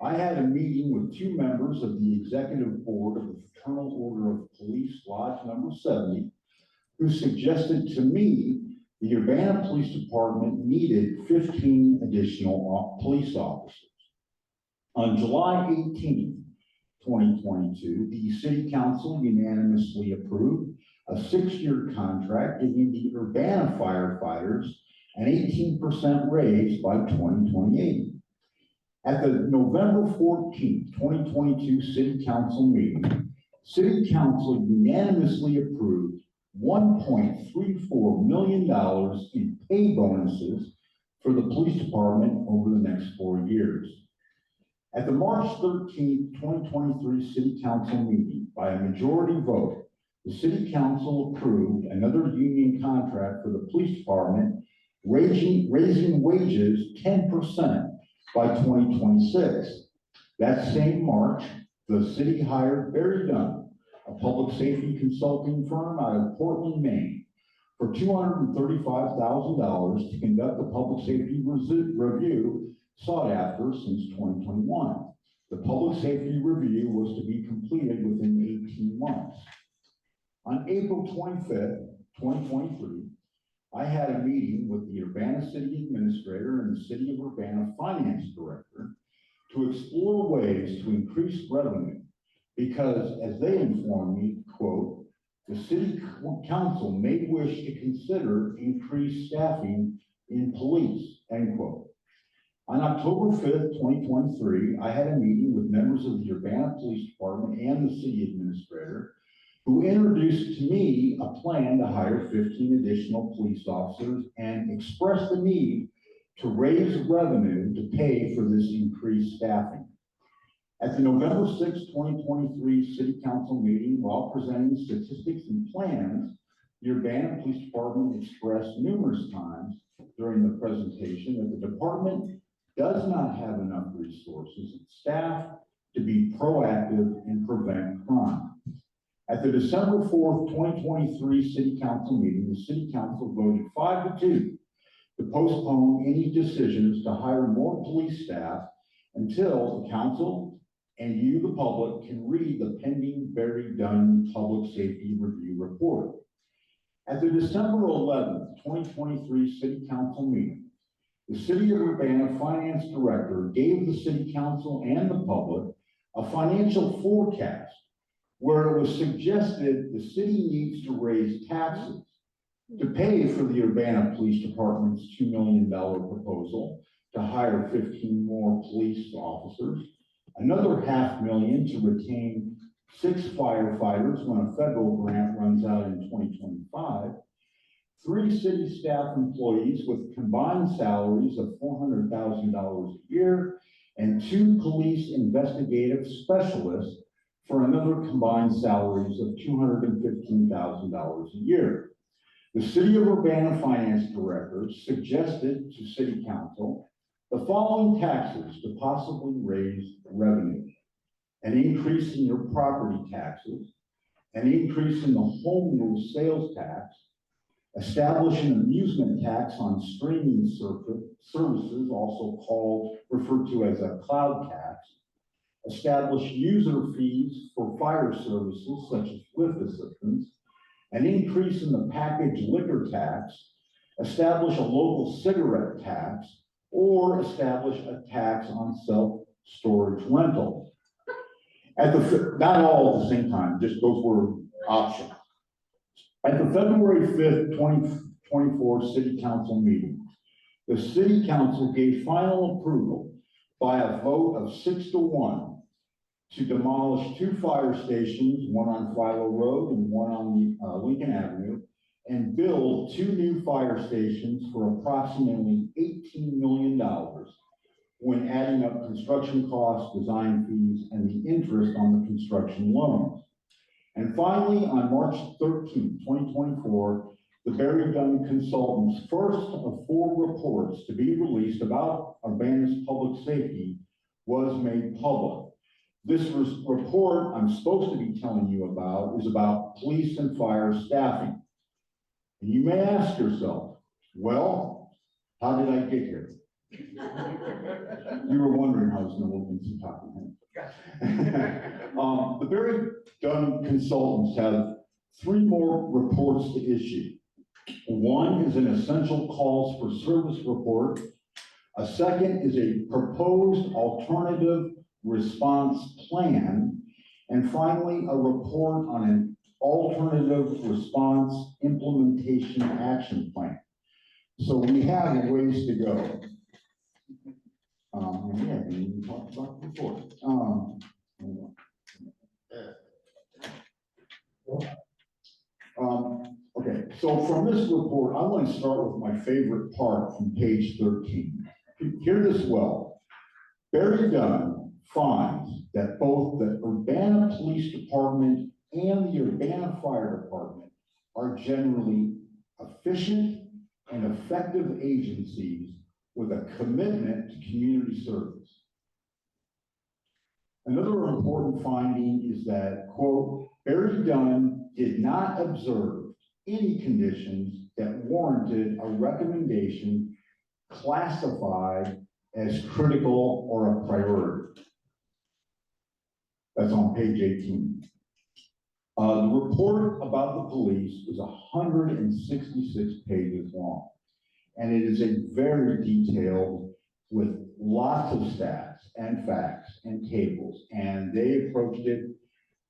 I had a meeting with 2 members of the executive board of the Fraternal Order of Police Lodge number 70, who suggested to me the Urbana Police Department needed 15 additional police officers. On July 18th, 2022, the City Council unanimously approved a 6-year contract giving the Urbana firefighters an 18% raise by 2028. At the November 14th, 2022 City Council meeting, City Council unanimously approved $1.34 million in pay bonuses for the police department over the next 4 years. At the March 13th, 2023 City Council meeting, by a majority vote, the City Council approved another union contract for the police department, raising wages 10% by 2026. That same March, the city hired Barry Dunn, a public safety consulting firm out of Portland, Maine, for $235,000 to conduct a public safety review sought after since 2021. The public safety review was to be completed within 18 months. On April 25th, 2023, I had a meeting with the Urbana City Administrator and the City of Urbana Finance Director to explore ways to increase revenue because, as they informed me, quote, the City Council may wish to consider increased staffing in police, end quote. On October 5th, 2023, I had a meeting with members of the Urbana Police Department and the City Administrator who introduced to me a plan to hire 15 additional police officers and expressed the need to raise revenue to pay for this increased staffing. At the November 6, 2023 City Council meeting, while presenting statistics and plans, the Urbana Police Department expressed numerous times during the presentation that the department does not have enough resources and staff to be proactive and prevent crime. At the December 4th, 2023 City Council meeting, the City Council voted 5-2 to postpone any decisions to hire more police staff until the council and you, the public, can read the pending Barry Dunn Public Safety Review Report. At the December 11th, 2023 City Council meeting, the City of Urbana Finance Director gave the City Council and the public a financial forecast where it was suggested the city needs to raise taxes to pay for the Urbana Police Department's $2 million proposal to hire 15 more police officers, another $500,000 to retain 6 firefighters when a federal grant runs out in 2025, 3 city staff employees with combined salaries of $400,000 a year, and 2 police investigative specialists for another combined salaries of $215,000 a year. The City of Urbana Finance Director suggested to City Council the following taxes to possibly raise revenue: an increase in your property taxes, an increase in the home rule sales tax, establish an amusement tax on streaming services, also referred to as a cloud tax, establish user fees for fire services such as lift assistance, an increase in the packaged liquor tax, establish a local cigarette tax, or establish a tax on self-storage rentals. Not all at the same time, just those were options. At the February 5th, 2024 City Council meeting, the City Council gave final approval by a vote of 6-1 to demolish 2 fire stations, one on Philo Road and one on Lincoln Avenue, and build 2 new fire stations for approximately $18 million when adding up construction costs, design fees, and the interest on the construction loans. And finally, on March 13, 2024, the Barry Dunn Consultants' first of 4 reports to be released about Urbana's public safety was made public. This report I'm supposed to be telling you about is about police and fire staffing. And you may ask yourself, well, how did I get here? You were wondering how I was going to look into talking. The Barry Dunn Consultants have 3 more reports to issue. One is an essential calls for service report. A second is a proposed alternative response plan. And finally, a report on an alternative response implementation action plan. So we have a ways to go. And we talked about before. Okay, so from this report, I want to start with my favorite part from page 13. Hear this well. Barry Dunn finds that both the Urbana Police Department and the Urbana Fire Department are generally efficient and effective agencies with a commitment to community service. Another important finding is that, quote, Barry Dunn did not observe any conditions that warranted a recommendation classified as critical or a priority. That's on page 18. The report about the police is 166 pages long, and it is a very detailed with lots of stats and facts and tables, and they approached it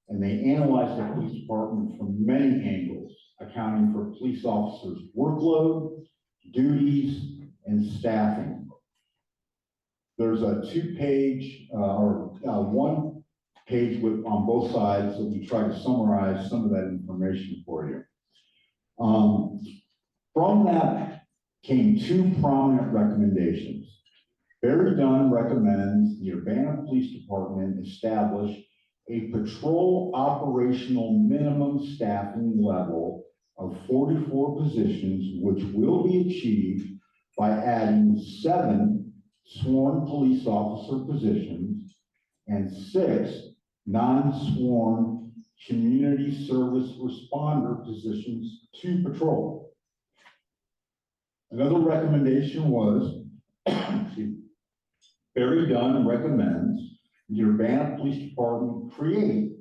and they analyzed the police department from many angles, accounting for police officers' workload, duties, and staffing. There's a two-page one page on both sides that we try to summarize some of that information for you. From that came two prominent recommendations. Barry Dunn recommends the Urbana Police Department establish a patrol operational minimum staffing level of 44 positions, which will be achieved by adding 7 sworn police officer positions and 6 non-sworn community service responder positions to patrol. Another recommendation was, Barry Dunn recommends the Urbana Police Department create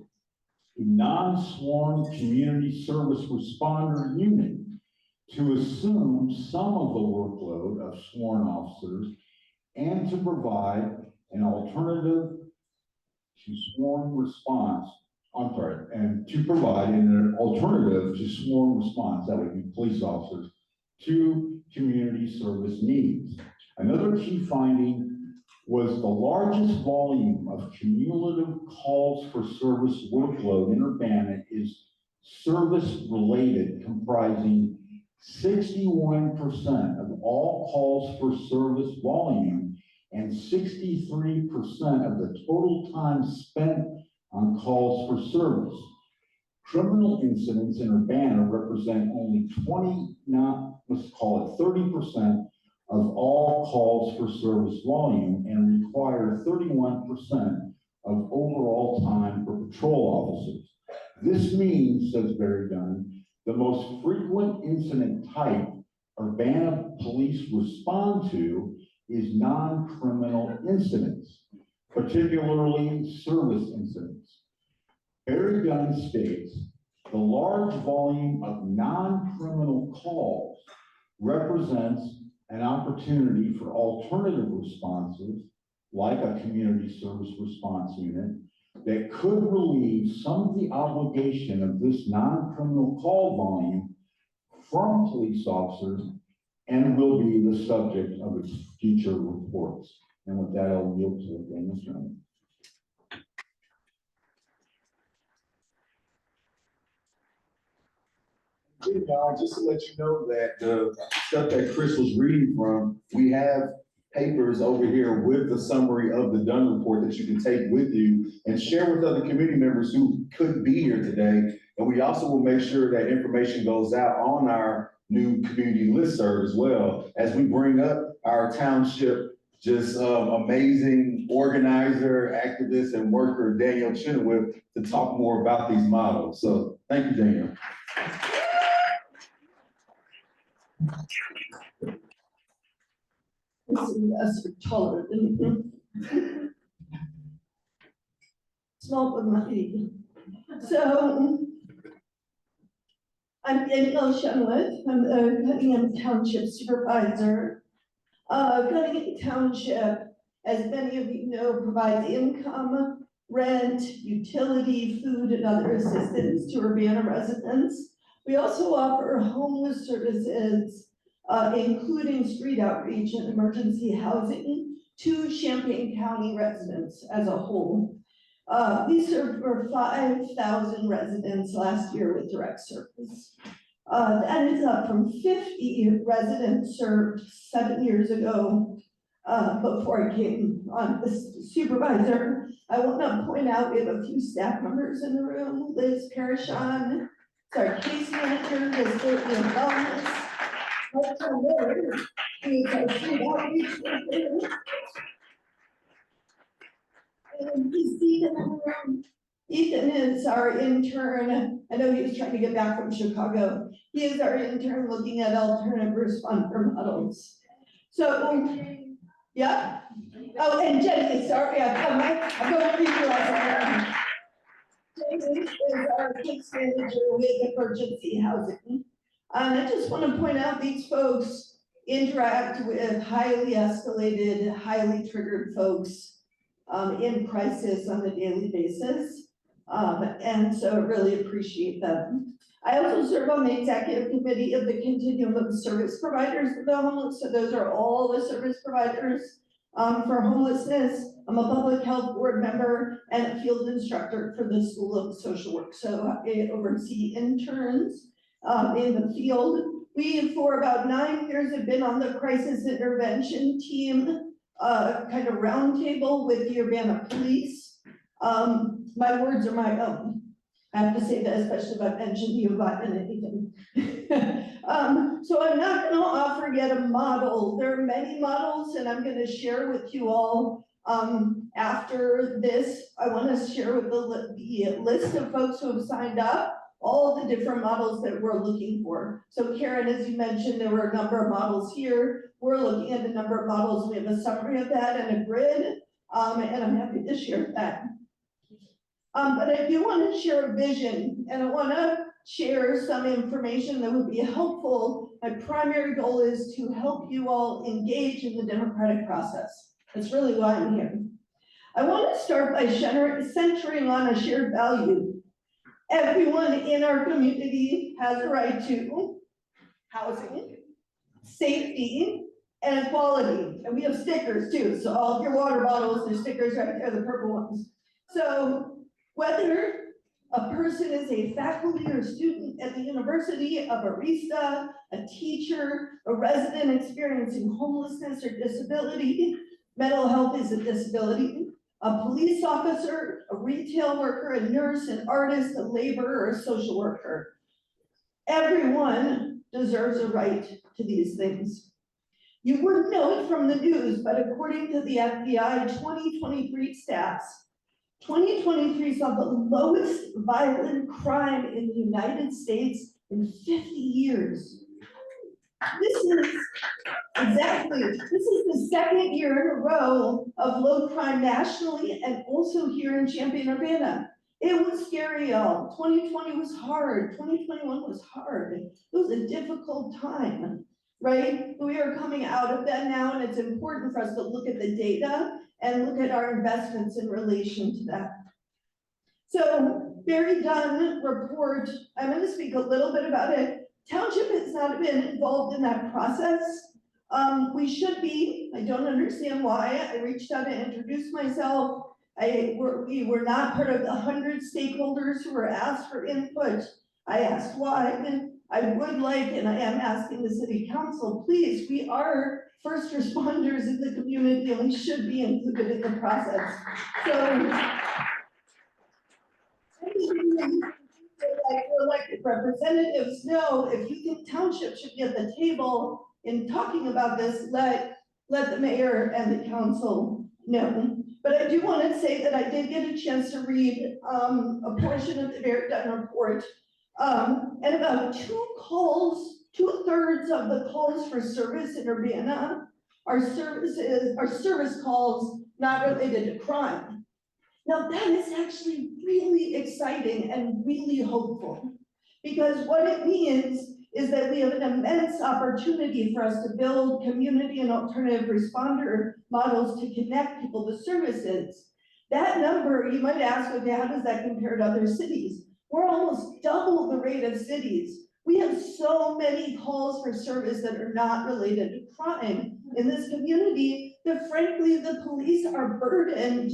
a non-sworn community service responder unit to assume some of the workload of sworn officers and to provide an alternative to sworn response. And to provide an alternative to sworn response, that would be police officers, to community service needs. Another key finding was the largest volume of cumulative calls for service workload in Urbana is service-related, comprising 61% of all calls for service volume and 63% of the total time spent on calls for service. Criminal incidents in Urbana represent only 30% of all calls for service volume and require 31% of overall time for patrol officers. This means, says Barry Dunn, the most frequent incident type Urbana police respond to is non-criminal incidents, particularly service incidents. Barry Dunn states, the large volume of non-criminal calls represents an opportunity for alternative responses, like a community service response unit, that could relieve some of the obligation of this non-criminal call volume from police officers and will be the subject of its future reports. And with that, I'll yield to Daniel Sherman. Just to let you know that the stuff that Chris was reading from, we have papers over here with the summary of the Dunn report that you can take with you and share with other community members who couldn't be here today. And we also will make sure that information goes out on our new community listserv as well, as we bring up our township just amazing organizer, activist, and worker, Daniel Chenoweth, to talk more about these models. So thank you, Daniel. That's taller than small but mighty. So I'm Danielle Chenoweth. I'm the Cunningham Township Supervisor. Cunningham Township, as many of you know, provides income, rent, utility, food, and other assistance to Urbana residents. We also offer homeless services, including street outreach and emergency housing to Champaign County residents as a whole. We served over 5,000 residents last year with direct service. That is up from 50 residents served 7 years ago before I came on as supervisor. I want to point out we have a few staff members in the room. Liz Parashon, our case manager, Liz Therapy and Wellness. And he's seated in the room. Ethan is our intern. I know he was trying to get back from Chicago. He is our intern looking at alternative responder models. So, yeah. Oh, and Jenny, sorry, I'm going to read you last. Jenny is our case manager with emergency housing. I just want to point out these folks interact with highly escalated, highly triggered folks in crisis on a daily basis. And so I really appreciate them. I also serve on the executive committee of the continuum of service providers for the homeless. So those are all the service providers for homelessness. I'm a public health board member and a field instructor for the School of Social Work. So I oversee interns in the field. We, for about 9 years, have been on the crisis intervention team, kind of roundtable with the Urbana police. My words are my own. I have to say that, especially if I mention the environment and anything. So I'm not going to offer yet a model. There are many models, and I'm going to share with you all after this. I want to share with the list of folks who have signed up all the different models that we're looking for. So Karen, as you mentioned, there were a number of models here. We're looking at a number of models. We have a summary of that and a grid, and I'm happy to share that. But I do want to share a vision, and I want to share some information that would be helpful. My primary goal is to help you all engage in the democratic process. That's really why I'm here. I want to start by centering on a shared value. Everyone in our community has a right to housing, safety, and equality. And we have stickers too. So all of your water bottles, there's stickers right there, the purple ones. So whether a person is a faculty or student at the university, a barista, a teacher, a resident experiencing homelessness or disability, mental health is a disability, a police officer, a retail worker, a nurse, an artist, a laborer, or a social worker. Everyone deserves a right to these things. You wouldn't know it from the news, but according to the FBI 2023 stats, 2023 saw the lowest violent crime in the United States in 50 years. This is the second year in a row of low crime nationally and also here in Champaign-Urbana. It was scary, y'all. 2020 was hard. 2021 was hard. It was a difficult time, right? We are coming out of that now, and it's important for us to look at the data and look at our investments in relation to that. So, Barry Dunn report, I'm going to speak a little bit about it. Township has not been involved in that process. We should be. I don't understand why. I reached out to introduce myself. We were not part of the 100 stakeholders who were asked for input. I asked why, and I would like, and I am asking the city council, please, we are first responders in the community and we should be included in the process. So, like elected representatives know, if you think township should be at the table in talking about this, let the mayor and the council know. But I do want to say that I did get a chance to read a portion of the Barry Dunn report, and about 2/3 of the calls for service in Urbana are service calls not related to crime. Now that is actually really exciting and really hopeful, because what it means is that we have an immense opportunity for us to build community and alternative responder models to connect people to services. That number, you might ask, okay, how does that compare to other cities? We're almost double the rate of cities. We have so many calls for service that are not related to crime in this community that frankly, the police are burdened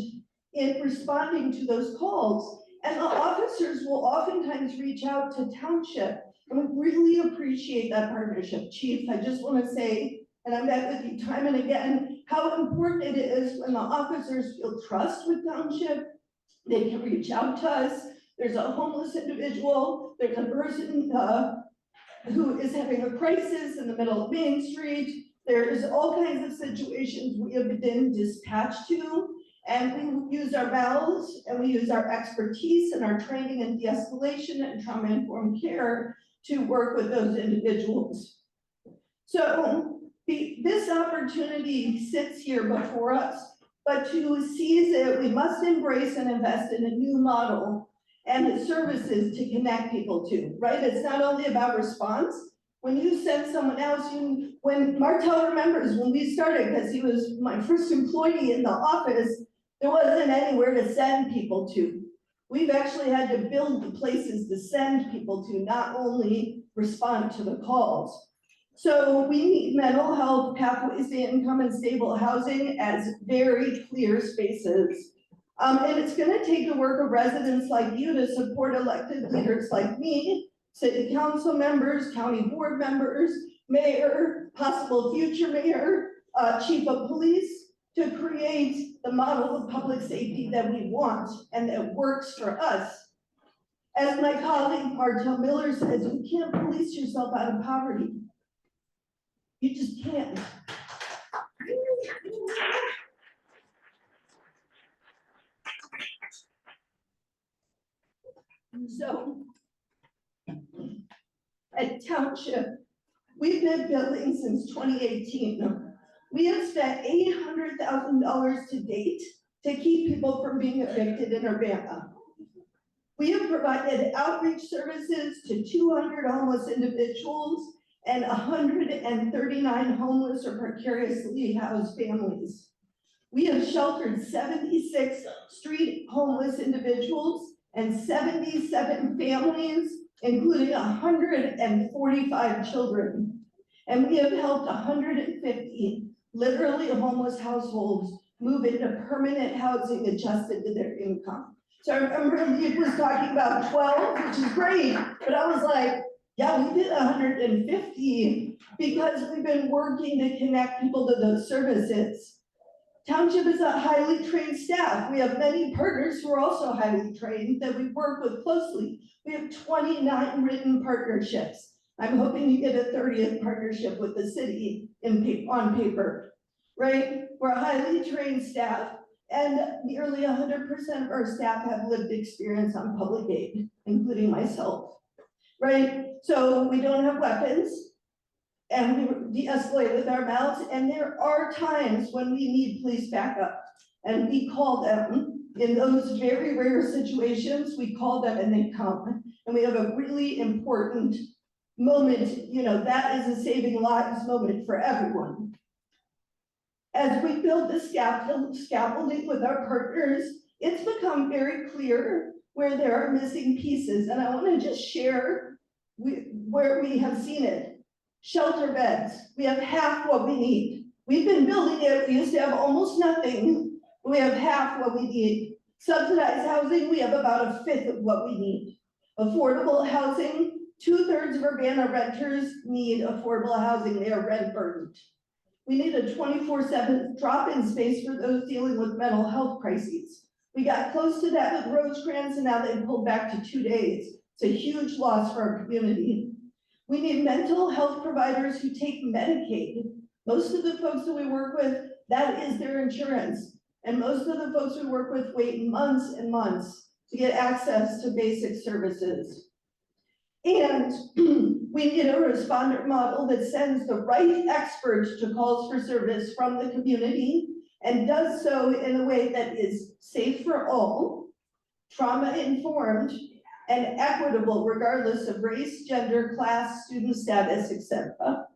in responding to those calls. And the officers will oftentimes reach out to township, and we really appreciate that partnership. Chief, I just want to say, and I met with you time and again, how important it is when the officers feel trust with township. They can reach out to us. There's a homeless individual, there's a person who is having a crisis in the middle of Main Street. There's all kinds of situations we have been dispatched to. And we use our mouths and we use our expertise and our training in de-escalation and trauma-informed care to work with those individuals. So this opportunity sits here before us, but to seize it, we must embrace and invest in a new model and services to connect people to, right? It's not only about response. When you send someone else, when Martel remembers when we started, because he was my first employee in the office, there wasn't anywhere to send people to. We've actually had to build the places to send people to, not only respond to the calls. So we need mental health pathways to income and stable housing as very clear spaces. And it's gonna take the work of residents like you to support elected leaders like me, city council members, county board members, mayor, possible future mayor, chief of police, to create the model of public safety that we want and that works for us. As my colleague Martel Miller says, you can't police yourself out of poverty. You just can't. So, at Township, we've been building since 2018. We have spent $800,000 to date to keep people from being evicted in Urbana. We have provided outreach services to 200 homeless individuals and 139 homeless or precariously housed families. We have sheltered 76 street homeless individuals and 77 families, including 145 children. And we have helped 150 literally homeless households move into permanent housing adjusted to their income. So I remember Lee was talking about 12, which is great, but I was like, yeah, we did 150 because we've been working to connect people to those services. Township is a highly trained staff. We have many partners who are also highly trained that we work with closely. We have 29 written partnerships. I'm hoping you get a 30th partnership with the city on paper, right? We're a highly trained staff, and nearly 100% of our staff have lived experience on public aid, including myself, right? So we don't have weapons, and we de-escalate with our mouths, and there are times when we need police backup, and we call them. In those very rare situations, we call them and they come, and we have a really important moment, that is a saving lives moment for everyone. As we build the scaffolding with our partners, it's become very clear where there are missing pieces, and I want to just share where we have seen it. Shelter beds, we have half what we need. We've been building it, we used to have almost nothing, we have half what we need. Subsidized housing, we have about a fifth of what we need. Affordable housing, 2/3 of Urbana renters need affordable housing, they are rent burdened. We need a 24/7 drop-in space for those dealing with mental health crises. We got close to that with Rosecrans, and now they've pulled back to 2 days. It's a huge loss for our community. We need mental health providers who take Medicaid. Most of the folks that we work with, that is their insurance. And most of the folks we work with wait months and months to get access to basic services. And we need a responder model that sends the right experts to calls for service from the community and does so in a way that is safe for all, trauma-informed, and equitable regardless of race, gender, class, student status, etc.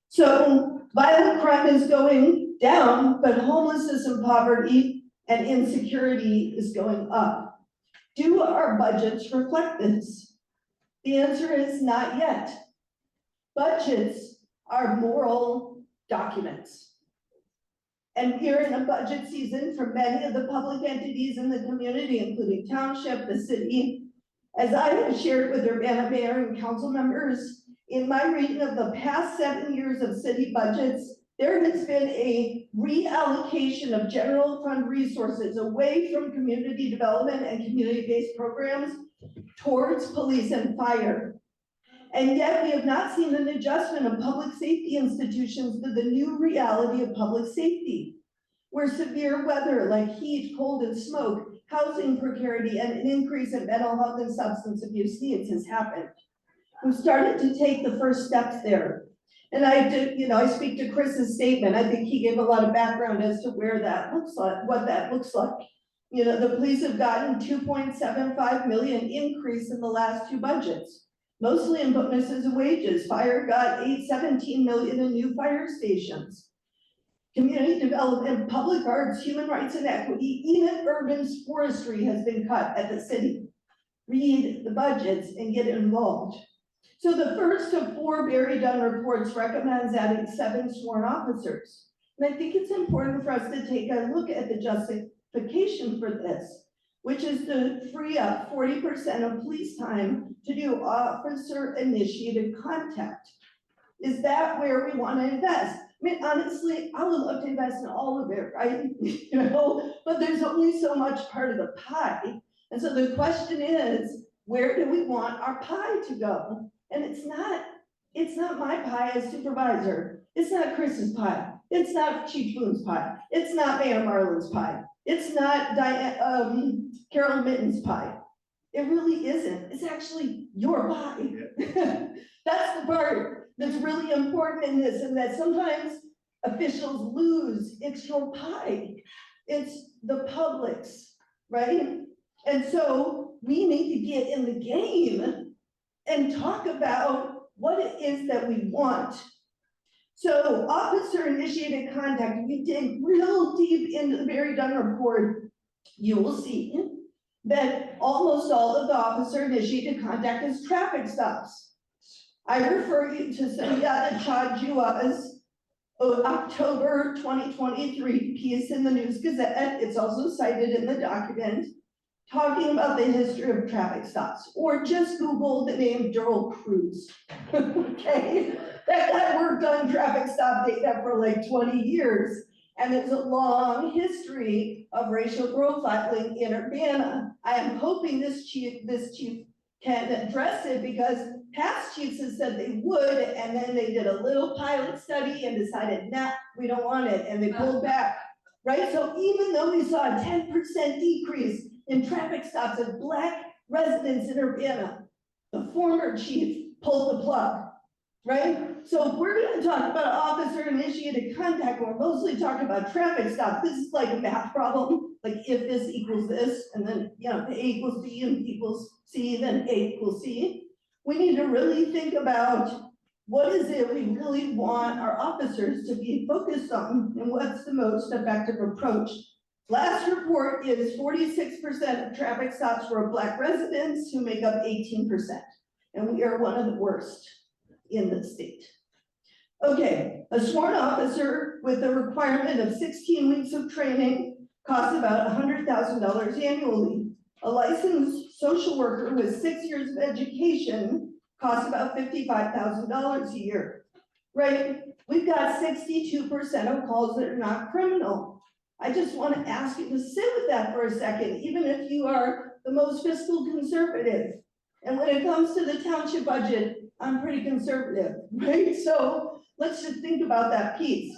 So violent crime is going down, but homelessness and poverty and insecurity is going up. Do our budgets reflect this? The answer is not yet. Budgets are moral documents. And we're in a budget season for many of the public entities in the community, including Township, the city. As I have shared with Urbana Mayor and council members, in my reading of the past 7 years of city budgets, there has been a reallocation of general fund resources away from community development and community-based programs towards police and fire. And yet we have not seen an adjustment of public safety institutions to the new reality of public safety. where severe weather like heat, cold, and smoke, housing precarity, and an increase in mental health and substance abuse needs has happened. We've started to take the first steps there. And I did, I speak to Chris's statement. I think he gave a lot of background as to where that looks like, what that looks like. The police have gotten 2.75 million increase in the last 2 budgets, mostly in bonuses and wages. Fire got 817 million in new fire stations. Community development, public arts, human rights and equity, even urban forestry has been cut at the city. Read the budgets and get involved. So the first of 4 Barry Dunn reports recommends adding 7 sworn officers. And I think it's important for us to take a look at the justification for this, which is to free up 40% of police time to do officer-initiated contact. Is that where we want to invest? I mean, honestly, I would love to invest in all of it, right? But there's only so much part of the pie. And so the question is, where do we want our pie to go? And it's not my pie as supervisor. It's not Chris's pie. It's not Chief Boone's pie. It's not Mayor Marlin's pie. It's not Carol Mitten's pie. It really isn't. It's actually your pie. That's the part that's really important in this, and that sometimes officials lose. It's your pie. It's the public's, right? And so we need to get in the game and talk about what it is that we want. So officer-initiated contact, if you dig real deep into the Barry Dunn report, you will see that almost all of the officer-initiated contact is traffic stops. I refer you to Sunyata Chajua's October 2023 piece in the News Gazette. It's also cited in the document, talking about the history of traffic stops, or just Google the name Darrell Cruz. Okay, that guy worked on traffic stop data for like 20 years, and there's a long history of racial profiling in Urbana. I am hoping this chief can address it, because past chiefs have said they would, and then they did a little pilot study and decided, nah, we don't want it, and they pulled back, right? So even though we saw a 10% decrease in traffic stops of Black residents in Urbana, the former chief pulled the plug, right? So if we're going to talk about officer-initiated contact, we're mostly talking about traffic stops. This is like a math problem, like if this equals this, and then A equals B and B equals C, then A equals C. We need to really think about what is it we really want our officers to be focused on, and what's the most effective approach. Last report is 46% of traffic stops were Black residents, who make up 18%. And we are one of the worst in the state. Okay, a sworn officer with a requirement of 16 weeks of training costs about $100,000 annually. A licensed social worker with 6 years of education costs about $55,000 a year, right? We've got 62% of calls that are not criminal. I just want to ask you to sit with that for a second, even if you are the most fiscal conservative. And when it comes to the township budget, I'm pretty conservative, right? So let's just think about that piece.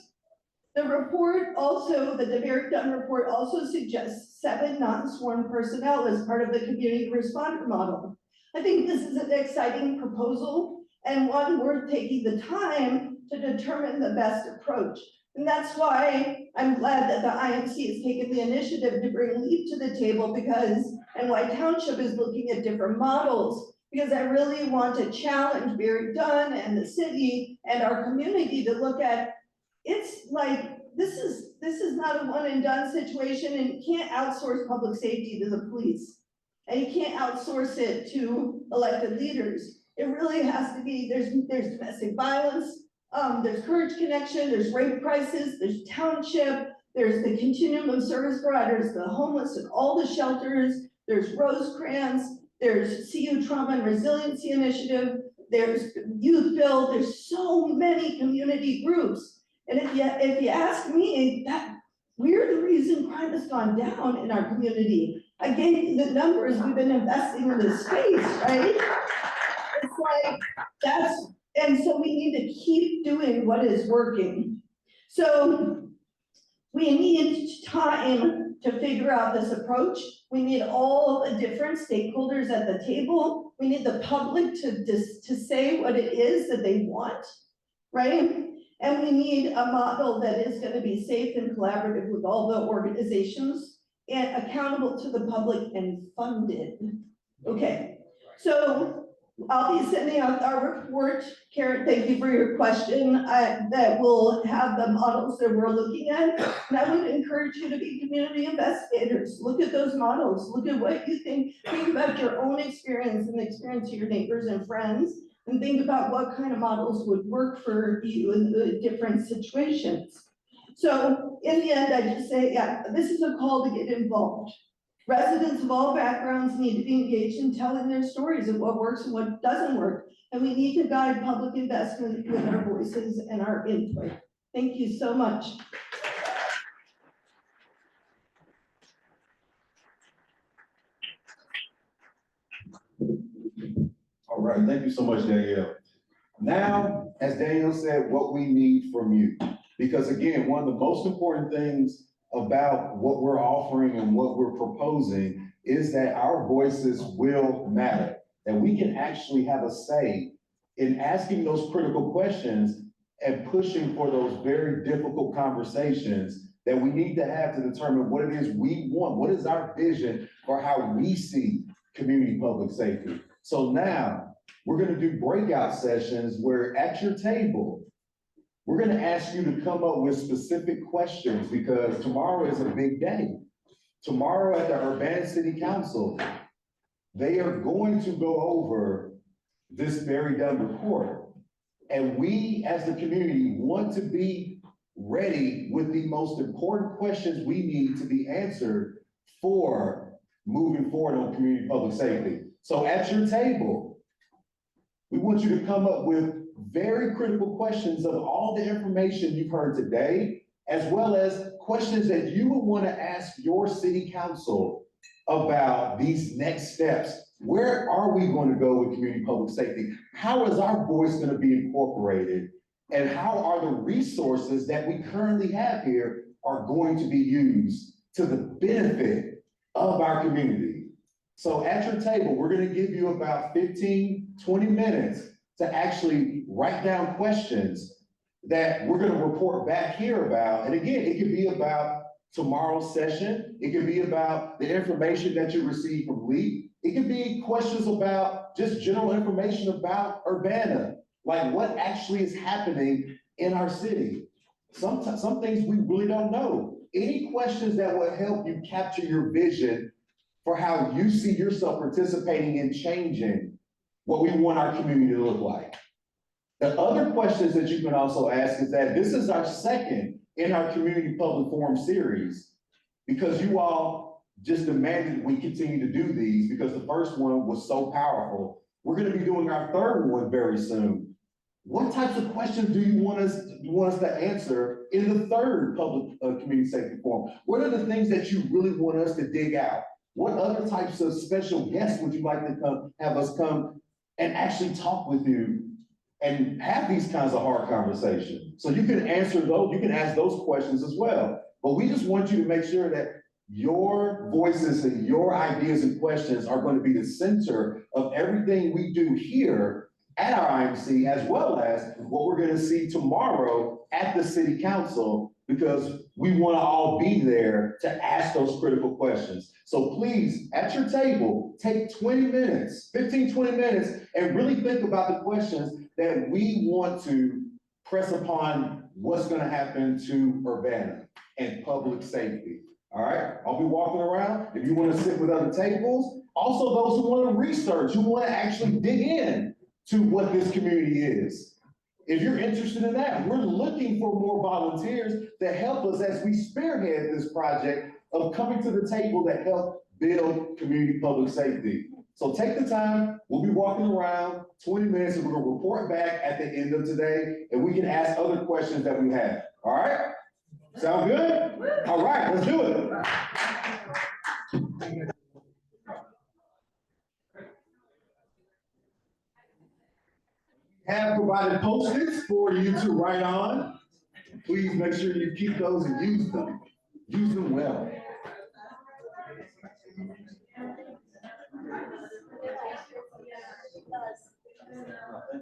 The report also, the Barry Dunn report also suggests 7 non-sworn personnel as part of the community responder model. I think this is an exciting proposal, and one worth taking the time to determine the best approach. And that's why I'm glad that the IMC has taken the initiative to bring LEAP to the table, and why Township is looking at different models, because I really want to challenge Barry Dunn and the city and our community to look at, it's like, this is not a one and done situation, and you can't outsource public safety to the police, and you can't outsource it to elected leaders. It really has to be, there's domestic violence, there's Courage Connection, there's rape crisis, there's Township, there's the continuum of service providers, the homeless and all the shelters, there's Rosecrans, there's CU Trauma and Resiliency Initiative, there's Youth Build, there's so many community groups. And if you ask me, that we're the reason crime has gone down in our community. I gave you the numbers, we've been investing in this space, right? It's like, and so we need to keep doing what is working. So We need time to figure out this approach. We need all of the different stakeholders at the table. We need the public to say what it is that they want, right? And we need a model that is going to be safe and collaborative with all the organizations and accountable to the public and funded. Okay, so I'll be sending out our report. Karen, thank you for your question. That will have the models that we're looking at. And I would encourage you to be community investigators. Look at those models. Look at what you think. Think about your own experience and the experience of your neighbors and friends. And think about what kind of models would work for you in the different situations. So in the end, I just say, yeah, this is a call to get involved. Residents of all backgrounds need to be engaged in telling their stories of what works and what doesn't work. And we need to guide public investment with our voices and our input. Thank you so much. All right, thank you so much, Danielle. Now, as Danielle said, what we need from you. Because again, one of the most important things about what we're offering and what we're proposing is that our voices will matter, that we can actually have a say in asking those critical questions and pushing for those very difficult conversations that we need to have to determine what it is we want. What is our vision for how we see community public safety? So now we're going to do breakout sessions where at your table, we're going to ask you to come up with specific questions because tomorrow is a big day. Tomorrow at the Urbana City Council, they are going to go over this very done report. And we as the community want to be ready with the most important questions we need to be answered for moving forward on community public safety. So at your table, we want you to come up with very critical questions of all the information you've heard today, as well as questions that you would want to ask your city council about these next steps. Where are we going to go with community public safety? How is our voice going to be incorporated? And how are the resources that we currently have here are going to be used to the benefit of our community? So at your table, we're going to give you about 15, 20 minutes to actually write down questions that we're going to report back here about. And again, it could be about tomorrow's session. It could be about the information that you receive from LEAP. It could be questions about just general information about Urbana, like what actually is happening in our city. Some things we really don't know. Any questions that will help you capture your vision for how you see yourself participating in changing what we want our community to look like. The other questions that you can also ask is that this is our second in our community public forum series, because you all just demanded we continue to do these because the first one was so powerful. We're going to be doing our third one very soon. What types of questions do you want us to answer in the third public community safety forum? What are the things that you really want us to dig out? What other types of special guests would you like to have us come and actually talk with you and have these kinds of hard conversations? So you can answer those, you can ask those questions as well. But we just want you to make sure that your voices and your ideas and questions are going to be the center of everything we do here at our IMC, as well as what we're going to see tomorrow at the city council, because we want to all be there to ask those critical questions. So please, at your table, take 20 minutes, 15, 20 minutes, and really think about the questions that we want to press upon what's going to happen to Urbana and public safety. All right, I'll be walking around. If you want to sit with other tables, also those who want to research, who want to actually dig in to what this community is. If you're interested in that, we're looking for more volunteers to help us as we spearhead this project of coming to the table that help build community public safety. So take the time, we'll be walking around 20 minutes and we're gonna report back at the end of today and we can ask other questions that we have, all right? Sound good? All right, let's do it. Have provided Post-its for you to write on. Please make sure you keep those and use them. Use them well.